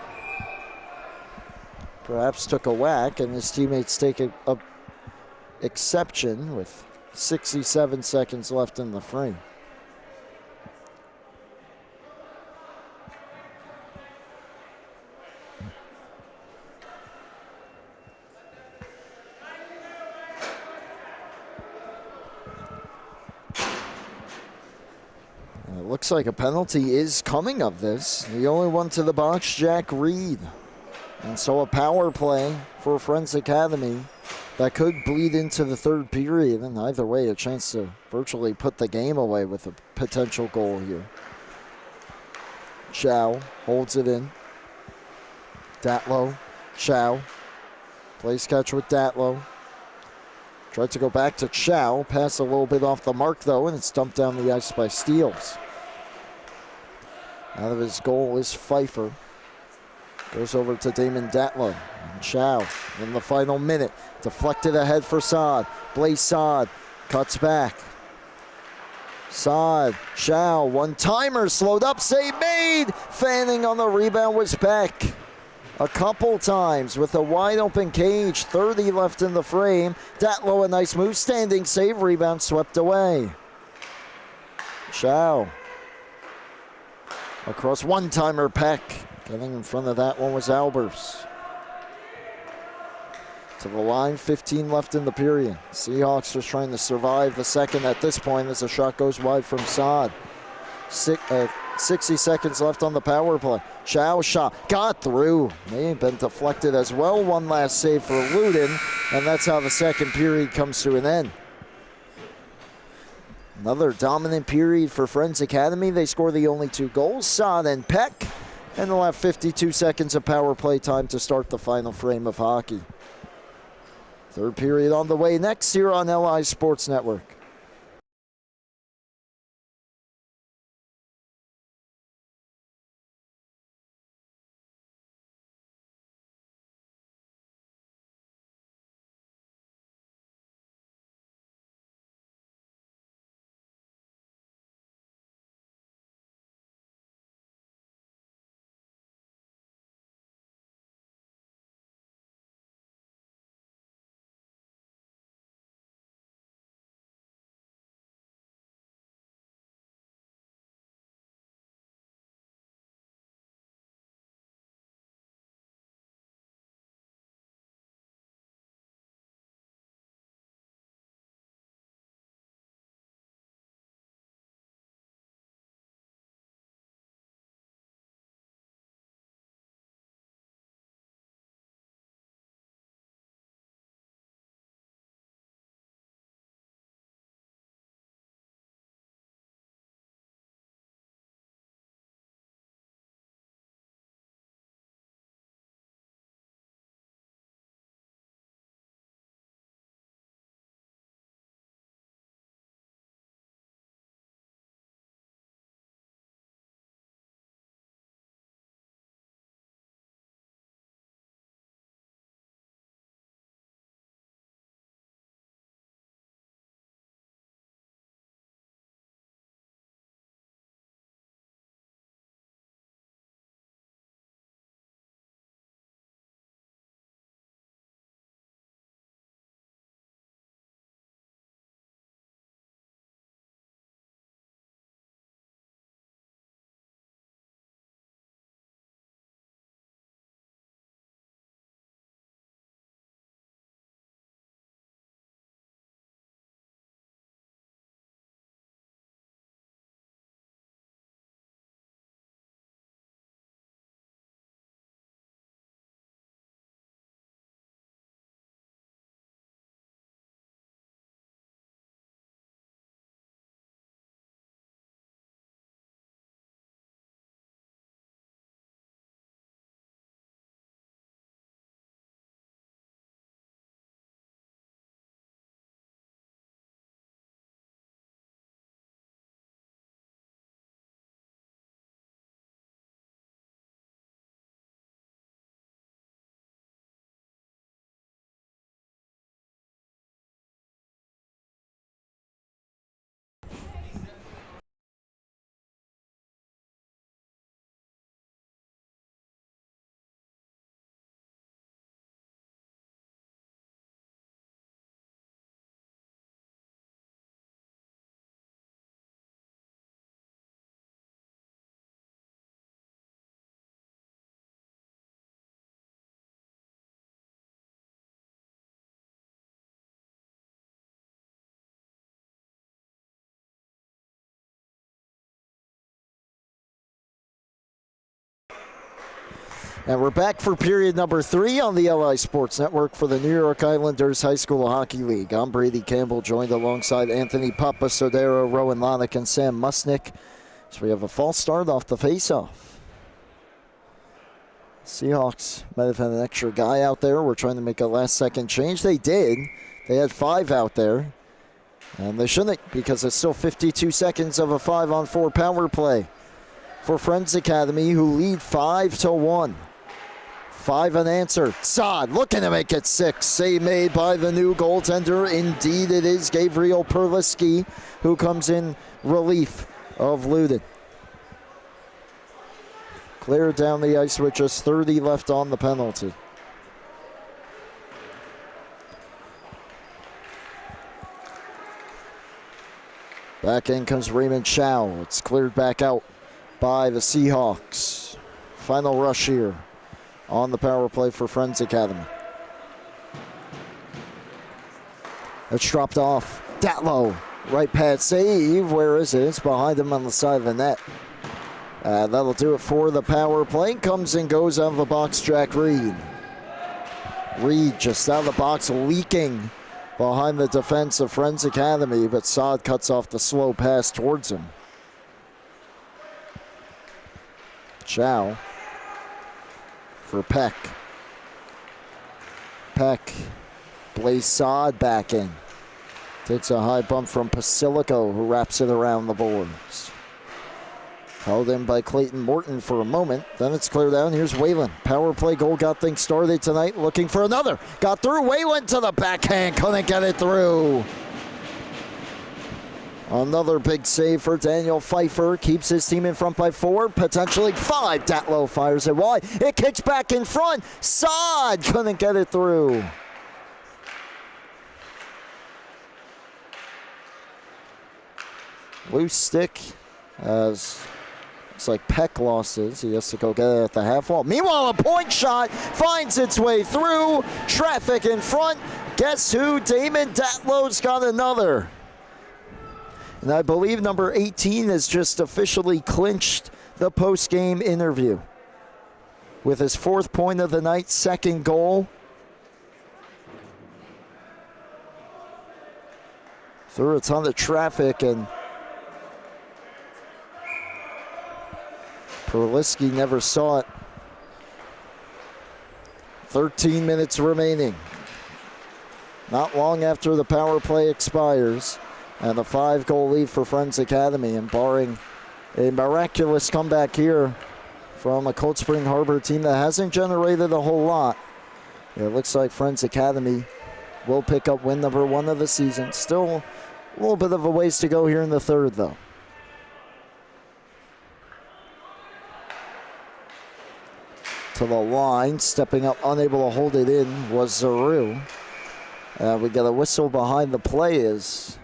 Perhaps took a whack, and his teammates take a exception with 67 seconds left in the frame. looks like a penalty is coming of this. The only one to the box, Jack Reed. And so a power play for Friends Academy that could bleed into the third period. And either way, a chance to virtually put the game away with a potential goal here. Chow holds it in. Datlow, Chow. Plays catch with Datlow. Tried to go back to Chow. Pass a little bit off the mark, though, and it's dumped down the ice by Steels. Out of his goal is Pfeiffer. Goes over to Damon Datlow. And Chow in the final minute. Deflected ahead for Saad. Blaze Saad cuts back. Saad, Chow, one-timer, slowed up, save made. Fanning on the rebound was Beck. A couple times with a wide-open cage. 30 left in the frame. Datlow, a nice move, standing save, rebound swept away. Chow. Across one-timer, Peck. Getting in front of that one was Albers. To the line, 15 left in the period. Seahawks just trying to survive the second at this point as the shot goes wide from Saad. 60 seconds left on the power play. Chow shot got through. May have been deflected as well. One last save for Luden, and that's how the second period comes to an end. Another dominant period for Friends Academy. They score the only 2 goals, Saad and Peck, and they'll have 52 seconds of power play time to start the final frame of hockey. Third period on the way next here on LI Sports Network. And we're back for period number 3 on the LI Sports Network for the New York Islanders High School Hockey League. I'm Brady Campbell, joined alongside Anthony Papasodero, Rowan Lonick, and Sam Musnick. So we have a false start off the faceoff. Seahawks might have had an extra guy out there. We're trying to make a last-second change. They did. They had 5 out there. And they shouldn't, because it's still 52 seconds of a 5-on-4 power play for Friends Academy, who lead 5-1. 5 unanswered. Saad looking to make it 6. Save made by the new goaltender. Indeed it is Gabriel Perliski, who comes in relief of Luden. Cleared down the ice with just 30 left on the penalty. Back in comes Raymond Chow. It's cleared back out by the Seahawks. Final rush here on the power play for Friends Academy. It's dropped off. Datlow, right pad save. Where is it? It's behind him on the side of the net. That'll do it for the power play. Comes and goes out of the box, Jack Reed. Reed just out of the box, leaking behind the defense of Friends Academy, but Saad cuts off the slow pass towards him. Chow for Peck. Peck, Blaze Saad back in. Takes a high bump from Pasilico, who wraps it around the boards. Held in by Clayton Morton for a moment. Then it's cleared down. Here's Whalen. Power play goal got things started tonight. Looking for another. Got through. Whalen to the backhand. Couldn't get it through. Another big save for Daniel Pfeiffer. Keeps his team in front by 4, potentially 5. Datlow fires it wide. It kicks back in front. Saad couldn't get it through. Loose stick as looks like Peck lost his. He has to go get it at the half wall. Meanwhile, a point shot finds its way through. Traffic in front. Guess who? Damon Datlow's got another. And I believe number 18 has just officially clinched the post-game interview with his 4th point of the night, 2nd goal. Through a ton of traffic, and Perliski never saw it. 13 minutes remaining. Not long after the power play expires. And a 5-goal lead for Friends Academy, and barring a miraculous comeback here from a Cold Spring Harbor team that hasn't generated a whole lot, it looks like Friends Academy will pick up win number 1 of the season. Still a little bit of a ways to go here in the 3rd, though. To the line, stepping up, unable to hold it in, was Zaru. We got a whistle behind the play as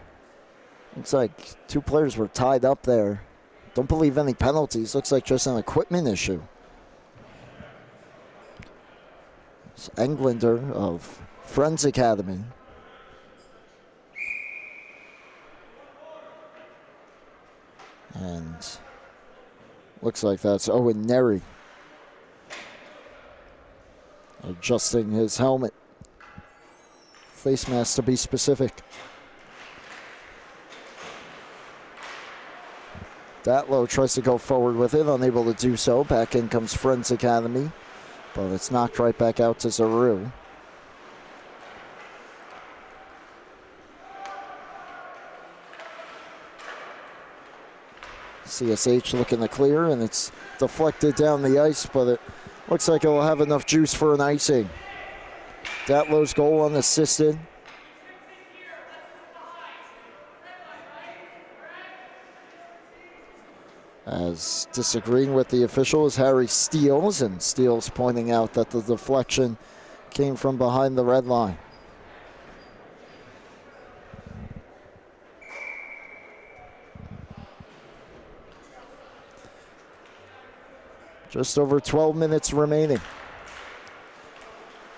looks like 2 players were tied up there. Don't believe any penalties. Looks like just an equipment issue. It's Englander of Friends Academy. And looks like that's Owen Neri adjusting his helmet. Face mask to be specific. Datlow tries to go forward with it, unable to do so. Back in comes Friends Academy, but it's knocked right back out to Zaru. CSH looking to clear, and it's deflected down the ice, but it looks like it will have enough juice for an icing. Datlow's goal unassisted. As disagreeing with the official is Harry Steels, and Steels pointing out that the deflection came from behind the red line. Just over 12 minutes remaining.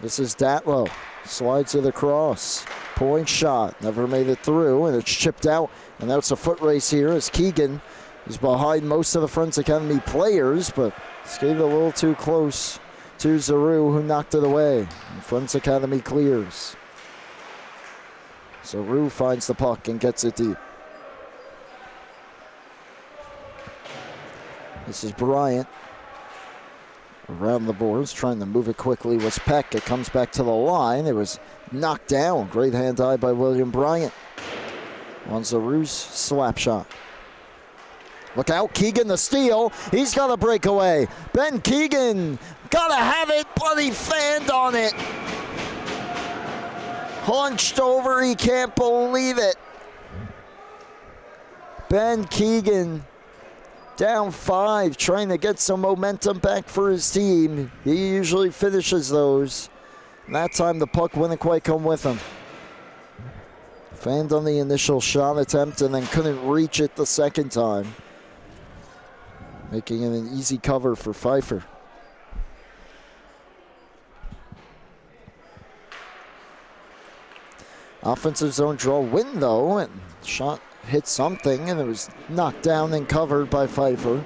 This is Datlow, slides it across. Point shot, never made it through, and it's chipped out. And now it's a foot race here as Keegan is behind most of the Friends Academy players, but skated a little too close to Zaru, who knocked it away. Friends Academy clears. Zaru finds the puck and gets it deep. This is Bryant. Around the boards, trying to move it quickly was Peck. It comes back to the line. It was knocked down. Great hand-eye by William Bryant. On Zaru's slap shot. Look out, Keegan the steal. He's got a breakaway. Ben Keegan, gotta have it, but he fanned on it. Hunched over, he can't believe it. Ben Keegan down 5, trying to get some momentum back for his team. He usually finishes those. And that time the puck wouldn't quite come with him. Fanned on the initial shot attempt and then couldn't reach it the second time, making it an easy cover for Pfeiffer. Offensive zone draw win though, and shot hit something and it was knocked down and covered by Pfeiffer.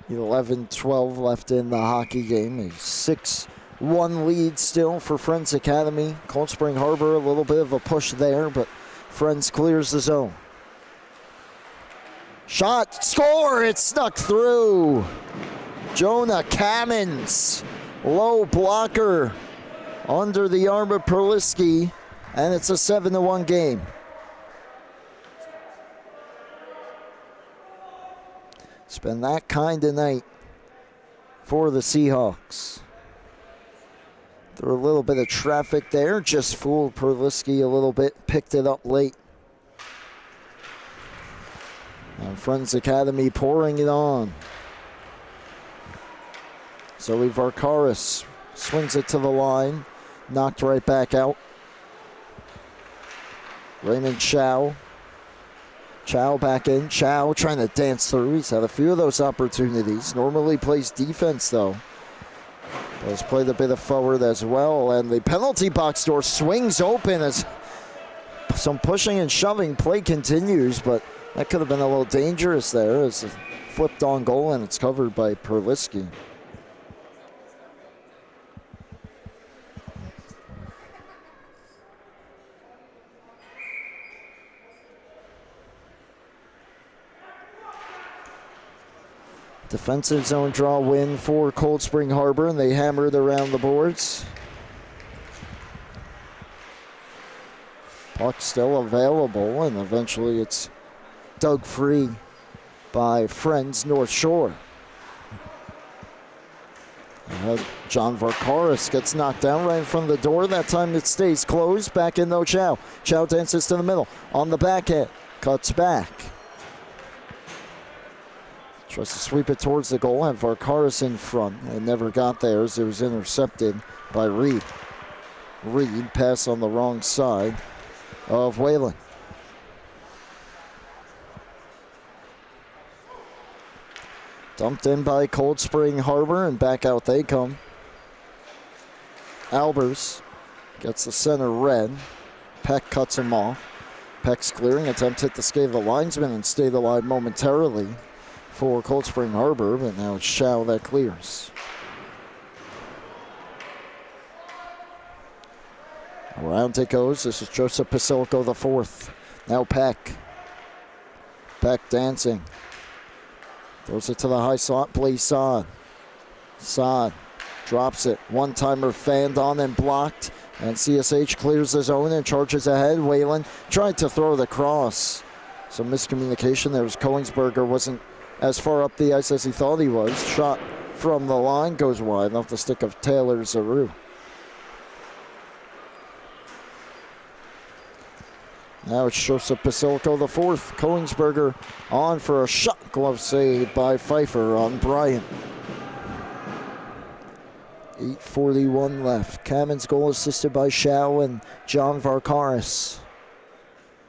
.11-12 left in the hockey game. A 6-1 lead still for Friends Academy. Cold Spring Harbor, a little bit of a push there, but Friends clears the zone. Shot, score, it snuck through. Jonah Kamens, low blocker under the arm of Perliski, and it's a 7-1 game. It's been that kind of night for the Seahawks. Through a little bit of traffic there, just fooled Perliski a little bit, picked it up late. And Friends Academy pouring it on. Zoe Varkaris swings it to the line, knocked right back out. Raymond Chow. Chow back in. Chow trying to dance through. He's had a few of those opportunities. Normally plays defense though. But has played a bit of forward as well. And the penalty box door swings open as some pushing and shoving play continues. But that could have been a little dangerous there as a flipped on goal and it's covered by Perliski. Defensive zone draw win for Cold Spring Harbor, and they hammered around the boards. Puck still available, and eventually it's dug free by Friends North Shore. John Varkaris gets knocked down right in front of the door. That time it stays closed. Back in though, Chow. Chow dances to the middle. On the backhand. Cuts back. Tries to sweep it towards the goal, and Varkaris in front. It never got there as it was intercepted by Reed. Reed pass on the wrong side of Whalen. Dumped in by Cold Spring Harbor, and back out they come. Albers gets the center red. Peck cuts him off. Peck's clearing attempt hit the skate of the linesman and stayed alive momentarily for Cold Spring Harbor, but now it's Chow that clears. Around it goes. This is Joseph Pasilko the fourth. Now Peck. Peck dancing. Throws it to the high slot. Plays Saad. Saad drops it. One-timer fanned on and blocked. And CSH clears the zone and charges ahead. Whalen tried to throw the cross. Some miscommunication there as Koenigsberger wasn't as far up the ice as he thought he was. Shot from the line goes wide off the stick of Taylor Zaru. Now it's Joseph Pasilko the fourth. Koenigsberger on for a shot glove save by Pfeiffer on Bryant. 8:41 left. Kamens goal assisted by Chow and John Varkaris.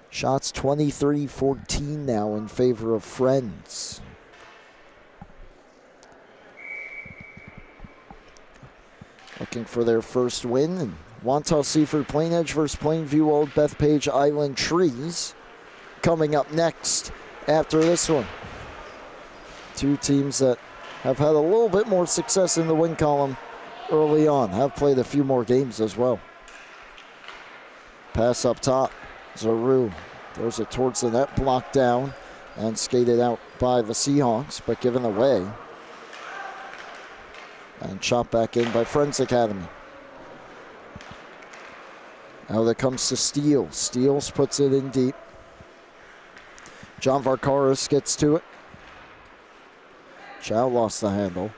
Shots 23-14 now in favor of Friends. Looking for their first win. And Wantagh Seaford Plain Edge versus Plainview Old Bethpage Island Trees. coming up next after this one. Two teams that have had a little bit more success in the win column early on, have played a few more games as well. Pass up top, Zaru throws it towards the net, blocked down and skated out by the Seahawks, but given away. And chopped back in by Friends Academy. Now that comes to Steele. Steele puts it in deep. John Varkaris gets to it. Chow lost the handle.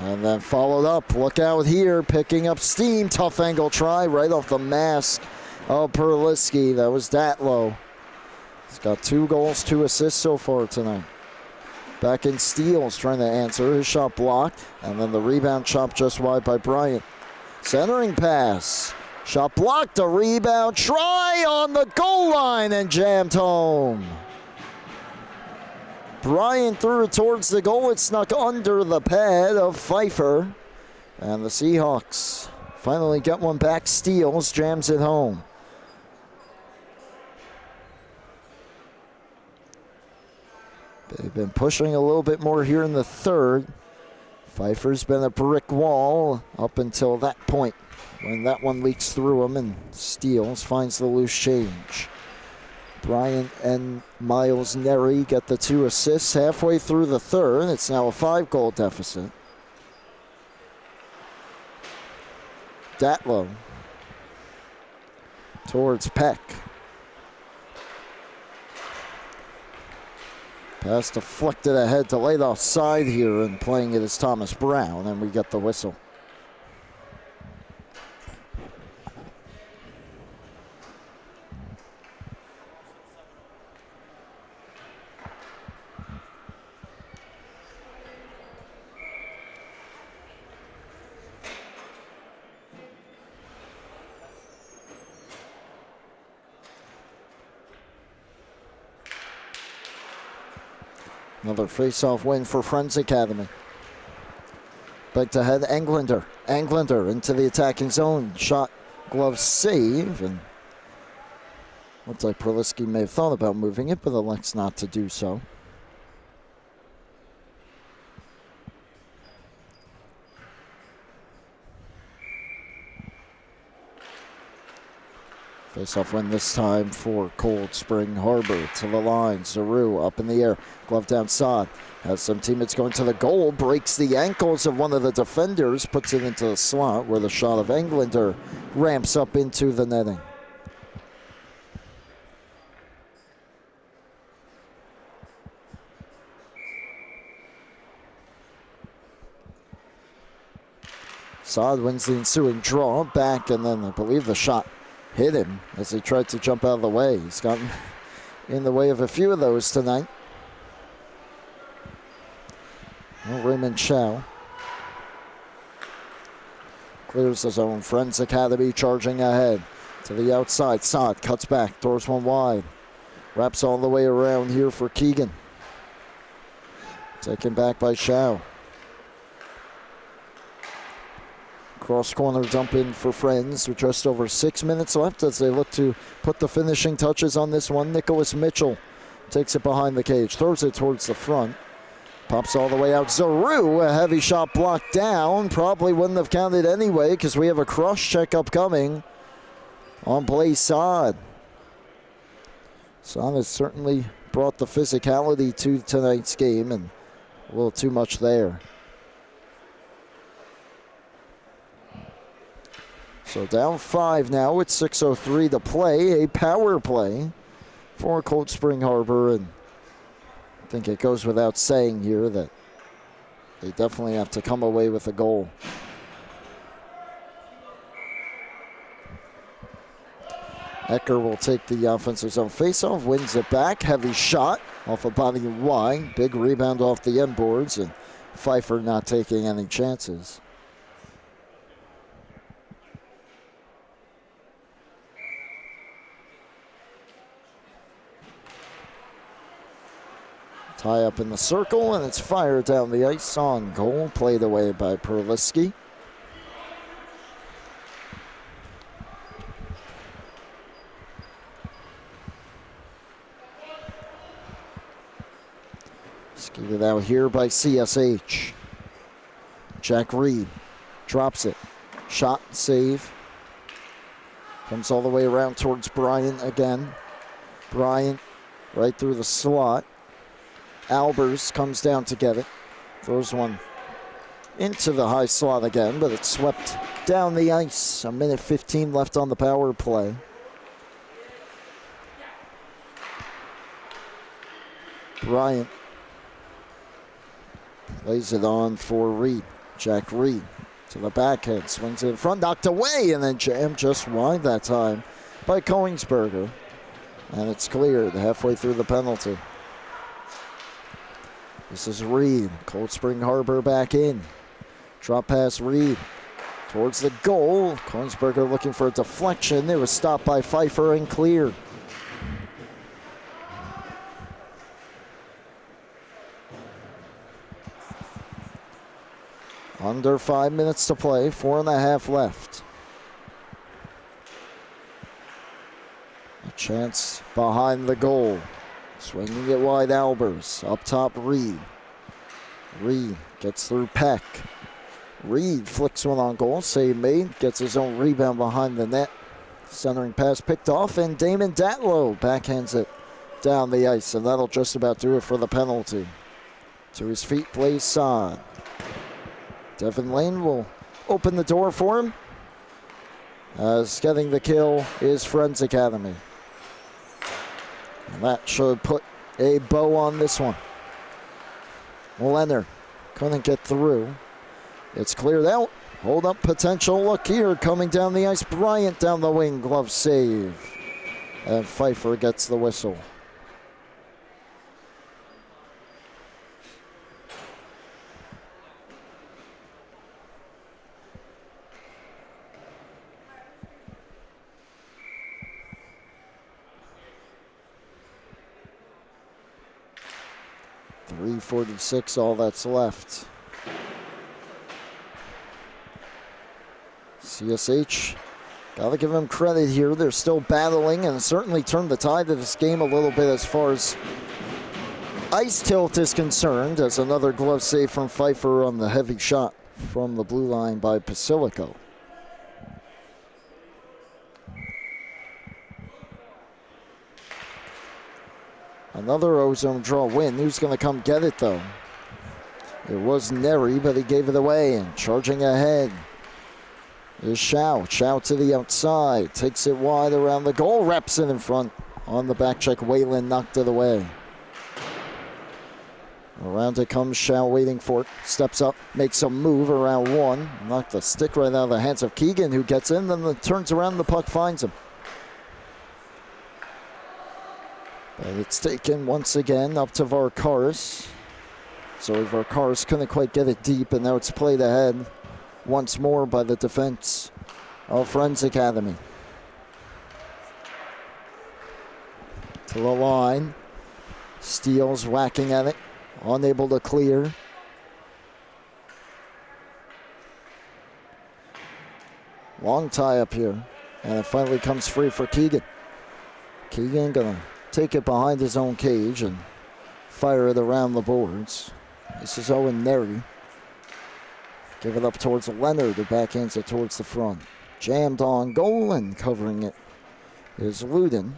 And then followed up. Look out here, picking up steam. Tough angle try right off the mask of Perliski. That was Datlow. He's got 2 goals, 2 assists so far tonight. Back in Steele's trying to answer. His shot blocked. And then the rebound chopped just wide by Bryant. Centering pass. Shot blocked. A rebound try on the goal line and jammed home. Bryant threw it towards the goal. It snuck under the pad of Pfeiffer. And the Seahawks finally get one back. Steels jams it home. They've been pushing a little bit more here in the third. Pfeiffer's been a brick wall up until that point when that one leaks through him and Steels finds the loose change. Bryant and Miles Neri get the 2 assists halfway through the third. It's now a 5-goal deficit. Datlow towards Peck. Pass deflected ahead to late offside here, and playing it is Thomas Brown, and we get the whistle. Another face-off win for Friends Academy. Back to head, Englander. Englander into the attacking zone. Shot, glove save. And looks like Perliski may have thought about moving it, but elects not to do so. Face-off win this time for Cold Spring Harbor. To the line, Zaru up in the air, glove down Saad. Has some teammates going to the goal, breaks the ankles of one of the defenders, puts it into the slot where the shot of Englander ramps up into the netting. Saad wins the ensuing draw, back, and then I believe the shot hit him as he tried to jump out of the way. He's gotten in the way of a few of those tonight. Well, Raymond Chow clears his own. Friends Academy charging ahead to the outside. Saad cuts back, throws one wide. Wraps all the way around here for Keegan. Taken back by Chow. Cross corner dump in for Friends with just over 6 minutes left as they look to put the finishing touches on this one. Nicholas Mitchell takes it behind the cage, throws it towards the front. Pops all the way out. Zaru, a heavy shot blocked down. Probably wouldn't have counted anyway because we have a cross check upcoming on Blaze Saad. Saad has certainly brought the physicality to tonight's game, and a little too much there. So down 5 now with 6:03 to play. A power play for Cold Spring Harbor, and I think it goes without saying here that they definitely have to come away with a goal. Ecker will take the offensive zone faceoff, wins it back. Heavy shot off a body wide. Big rebound off the end boards, and Pfeiffer not taking any chances. Tie up in the circle, and it's fired down the ice on goal. Played away by Perliski. Skated out here by CSH. Jack Reed drops it. Shot, save. Comes all the way around towards Bryant again. Bryant right through the slot. Albers comes down to get it. Throws one into the high slot again, but it's swept down the ice. 1:15 left on the power play. Bryant plays it on for Reed. Jack Reed to the backhand, swings it in front, knocked away, and then jammed just wide that time by Kongsberger. And it's cleared halfway through the penalty. This is Reed. Cold Spring Harbor back in. Drop pass Reed towards the goal. Kongsberger looking for a deflection. It was stopped by Pfeiffer and cleared. Under 5 minutes to play, 4.5 left. A chance behind the goal. Swinging it wide, Albers. Up top, Reed. Reed gets through Peck. Reed flicks one on goal. Save made. Gets his own rebound behind the net. Centering pass picked off, and Damon Datlow backhands it down the ice, and that'll just about do it for the penalty. To his feet, plays Sod. Devin Lane will open the door for him, as getting the kill is Friends Academy. And that should put a bow on this one. Leonard couldn't get through. It's cleared out. Hold up potential. Look here, coming down the ice. Bryant down the wing. Glove save. And Pfeiffer gets the whistle. .346, all that's left. CSH, gotta give them credit here. They're still battling and certainly turned the tide of this game a little bit as far as ice tilt is concerned, as another glove save from Pfeiffer on the heavy shot from the blue line by Basilico. Another ozone draw win. Who's going to come get it, though? It was Neri, but he gave it away. And charging ahead is Shao. Shao to the outside. Takes it wide around the goal. Wraps it in front. On the back check, Whalen knocked it away. Around it comes Shao, waiting for it. Steps up, makes a move around one. Knocked the stick right out of the hands of Keegan, who gets in. Then turns around, the puck finds him. And it's taken once again up to Varkaris. So Varkaris couldn't quite get it deep, and now it's played ahead once more by the defense of Friends Academy. To the line. Steele's whacking at it. Unable to clear. Long tie up here. And it finally comes free for Keegan. Keegan gonna take it behind his own cage and fire it around the boards. This is Owen Neri. Give it up towards Leonard, who backhands it towards the front. Jammed on goal, and covering it is Luden.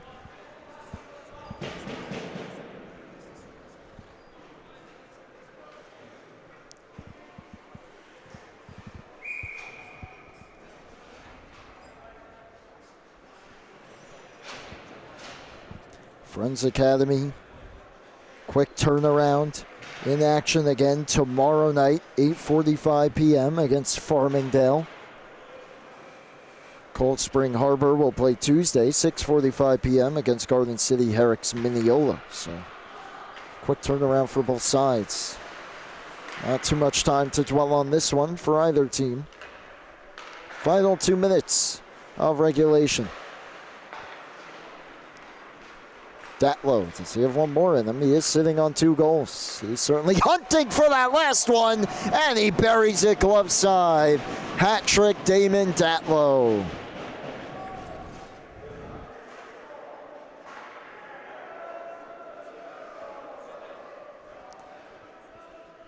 Friends Academy, quick turnaround in action again tomorrow night, 8:45 p.m. against Farmingdale. Cold Spring Harbor will play Tuesday, 6:45 p.m. against Garden City Herrick's Mineola. So, quick turnaround for both sides. Not too much time to dwell on this one for either team. Final 2 minutes of regulation. Datlow, does he have one more in him? He is sitting on 2 goals. He's certainly hunting for that last one, and he buries it glove side. Hat trick, Damon Datlow.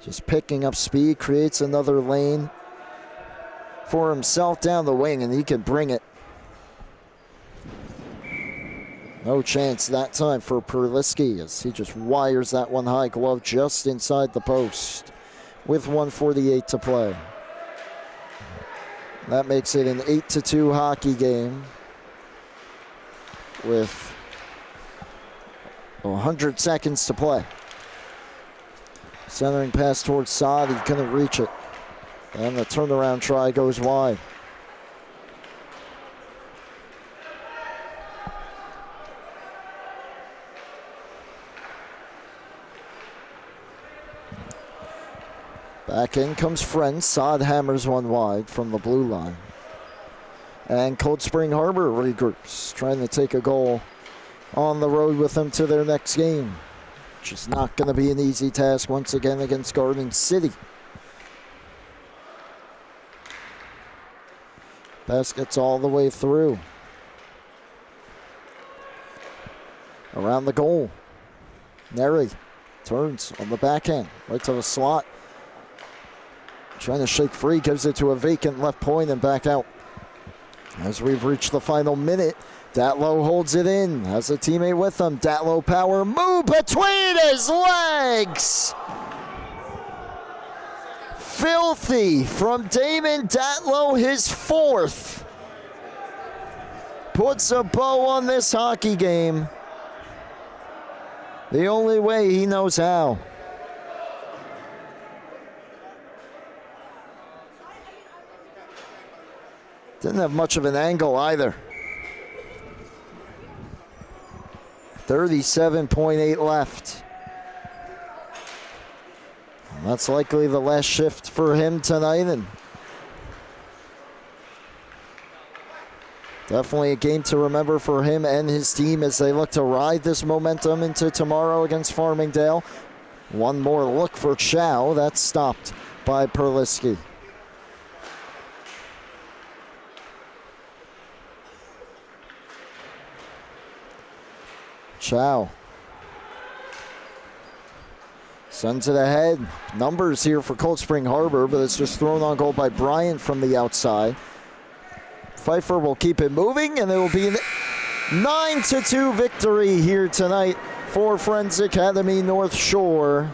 Just picking up speed, creates another lane for himself down the wing, and he can bring it. No chance that time for Perliski as he just wires that one high glove just inside the post with 1:48 to play. That makes it an 8-2 hockey game with 100 seconds to play. Centering pass towards Saad, he couldn't reach it. And the turnaround try goes wide. Back in comes Friend. Saad hammers one wide from the blue line. And Cold Spring Harbor regroups, trying to take a goal on the road with them to their next game, which is not going to be an easy task once again against Garden City. Pass gets all the way through. Around the goal. Neri turns on the backhand, right to the slot. Trying to shake free, gives it to a vacant left point and back out. As we've reached the final minute, Datlow holds it in, has a teammate with him. Datlow power move between his legs. Filthy from Damon Datlow, his fourth. Puts a bow on this hockey game the only way he knows how. Didn't have much of an angle either. 37.8 left. And that's likely the last shift for him tonight, and definitely a game to remember for him and his team as they look to ride this momentum into tomorrow against Farmingdale. One more look for Chow. That's stopped by Perliski. Chow sends it ahead. Numbers here for Cold Spring Harbor, but it's just thrown on goal by Bryant from the outside. Pfeiffer will keep it moving, and it will be an 9-2 victory here tonight for Friends Academy North Shore.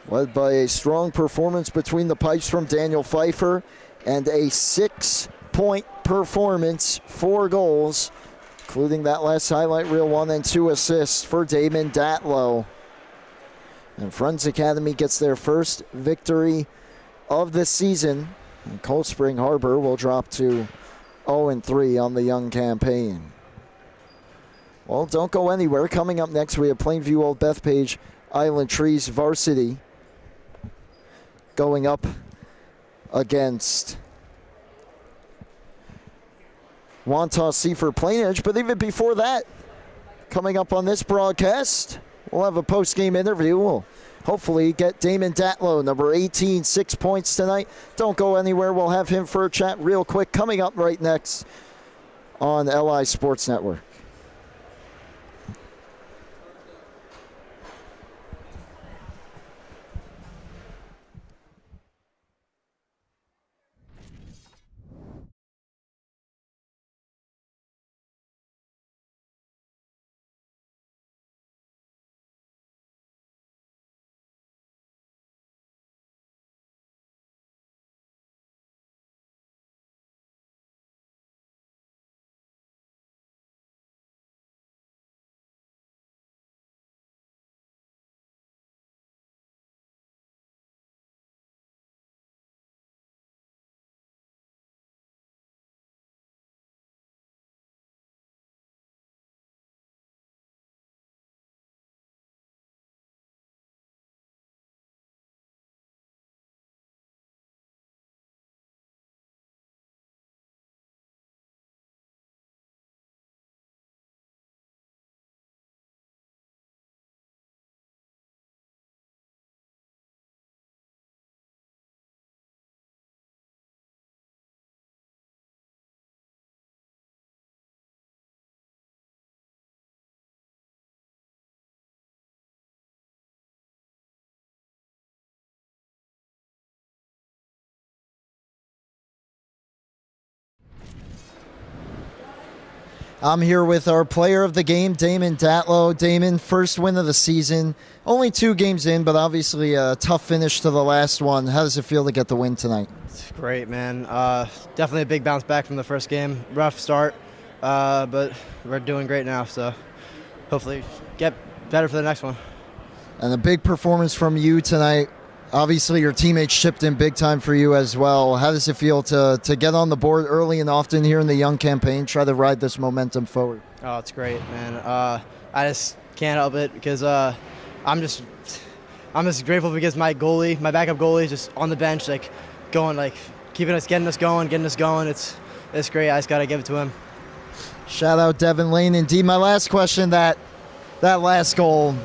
Led by a strong performance between the pipes from Daniel Pfeiffer and a 6-point performance, 4 goals, including that last highlight reel one and 2 assists for Damon Datlow. And Friends Academy gets their first victory of the season. And Cold Spring Harbor will drop to 0-3 on the young campaign. Well, don't go anywhere. Coming up next, we have Plainview Old Bethpage Island Trees Varsity going up against Wantagh Seaford Plainedge. But even before that, coming up on this broadcast, we'll have a post-game interview. We'll hopefully get Damon Datlow, number 18, 6 points tonight. Don't go anywhere. We'll have him for a chat real quick coming up right next on LI Sports Network. I'm here with our player of the game, Damon Datlow. Damon, first win of the season. Only 2 games in, but obviously a tough finish to the last one. How does it feel to get the win tonight?
It's great, man. Definitely a big bounce back from the first game. Rough start, but we're doing great now, so hopefully get better for the next one.
And a big performance from you tonight. Obviously, your teammates chipped in big time for you as well. How does it feel to get on the board early and often here in the young campaign, try to ride this momentum forward?
Oh, it's great, man. I just can't help it because I'm just grateful because my backup goalie, is just on the bench, like going, like getting us going. It's great. I just gotta give it to him.
Shout out Devin Lane. Indeed, my last question, that last goal.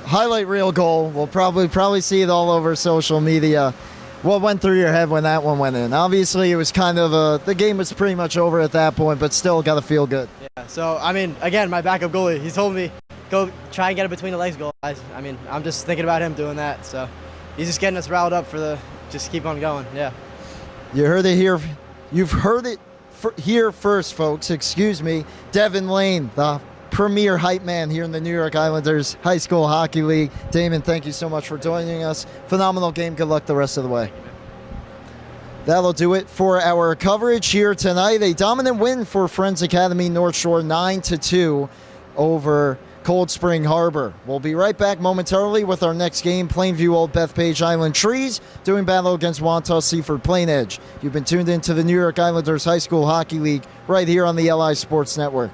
Highlight reel goal. We'll probably see it all over social media. What went through your head when that one went in? Obviously, it was kind of the game was pretty much over at that point, but still got to feel good.
Yeah. So, I mean, again, my backup goalie, he told me, go try and get it between the legs goal. I'm just thinking about him doing that. So, he's just getting us riled up just keep on going. Yeah.
You heard it here. You've heard it here first, folks. Excuse me. Devin Lane, the premier hype man here in the New York Islanders High School Hockey League. Damon, thank you so much for joining us. Phenomenal game. Good luck the rest of the way. That'll do it for our coverage here tonight. A dominant win for Friends Academy North Shore, 9-2 over Cold Spring Harbor. We'll be right back momentarily with our next game, Plainview Old Bethpage Island Trees doing battle against Wantagh Seaford Plain Edge. You've been tuned into the New York Islanders High School Hockey League right here on the LI Sports Network.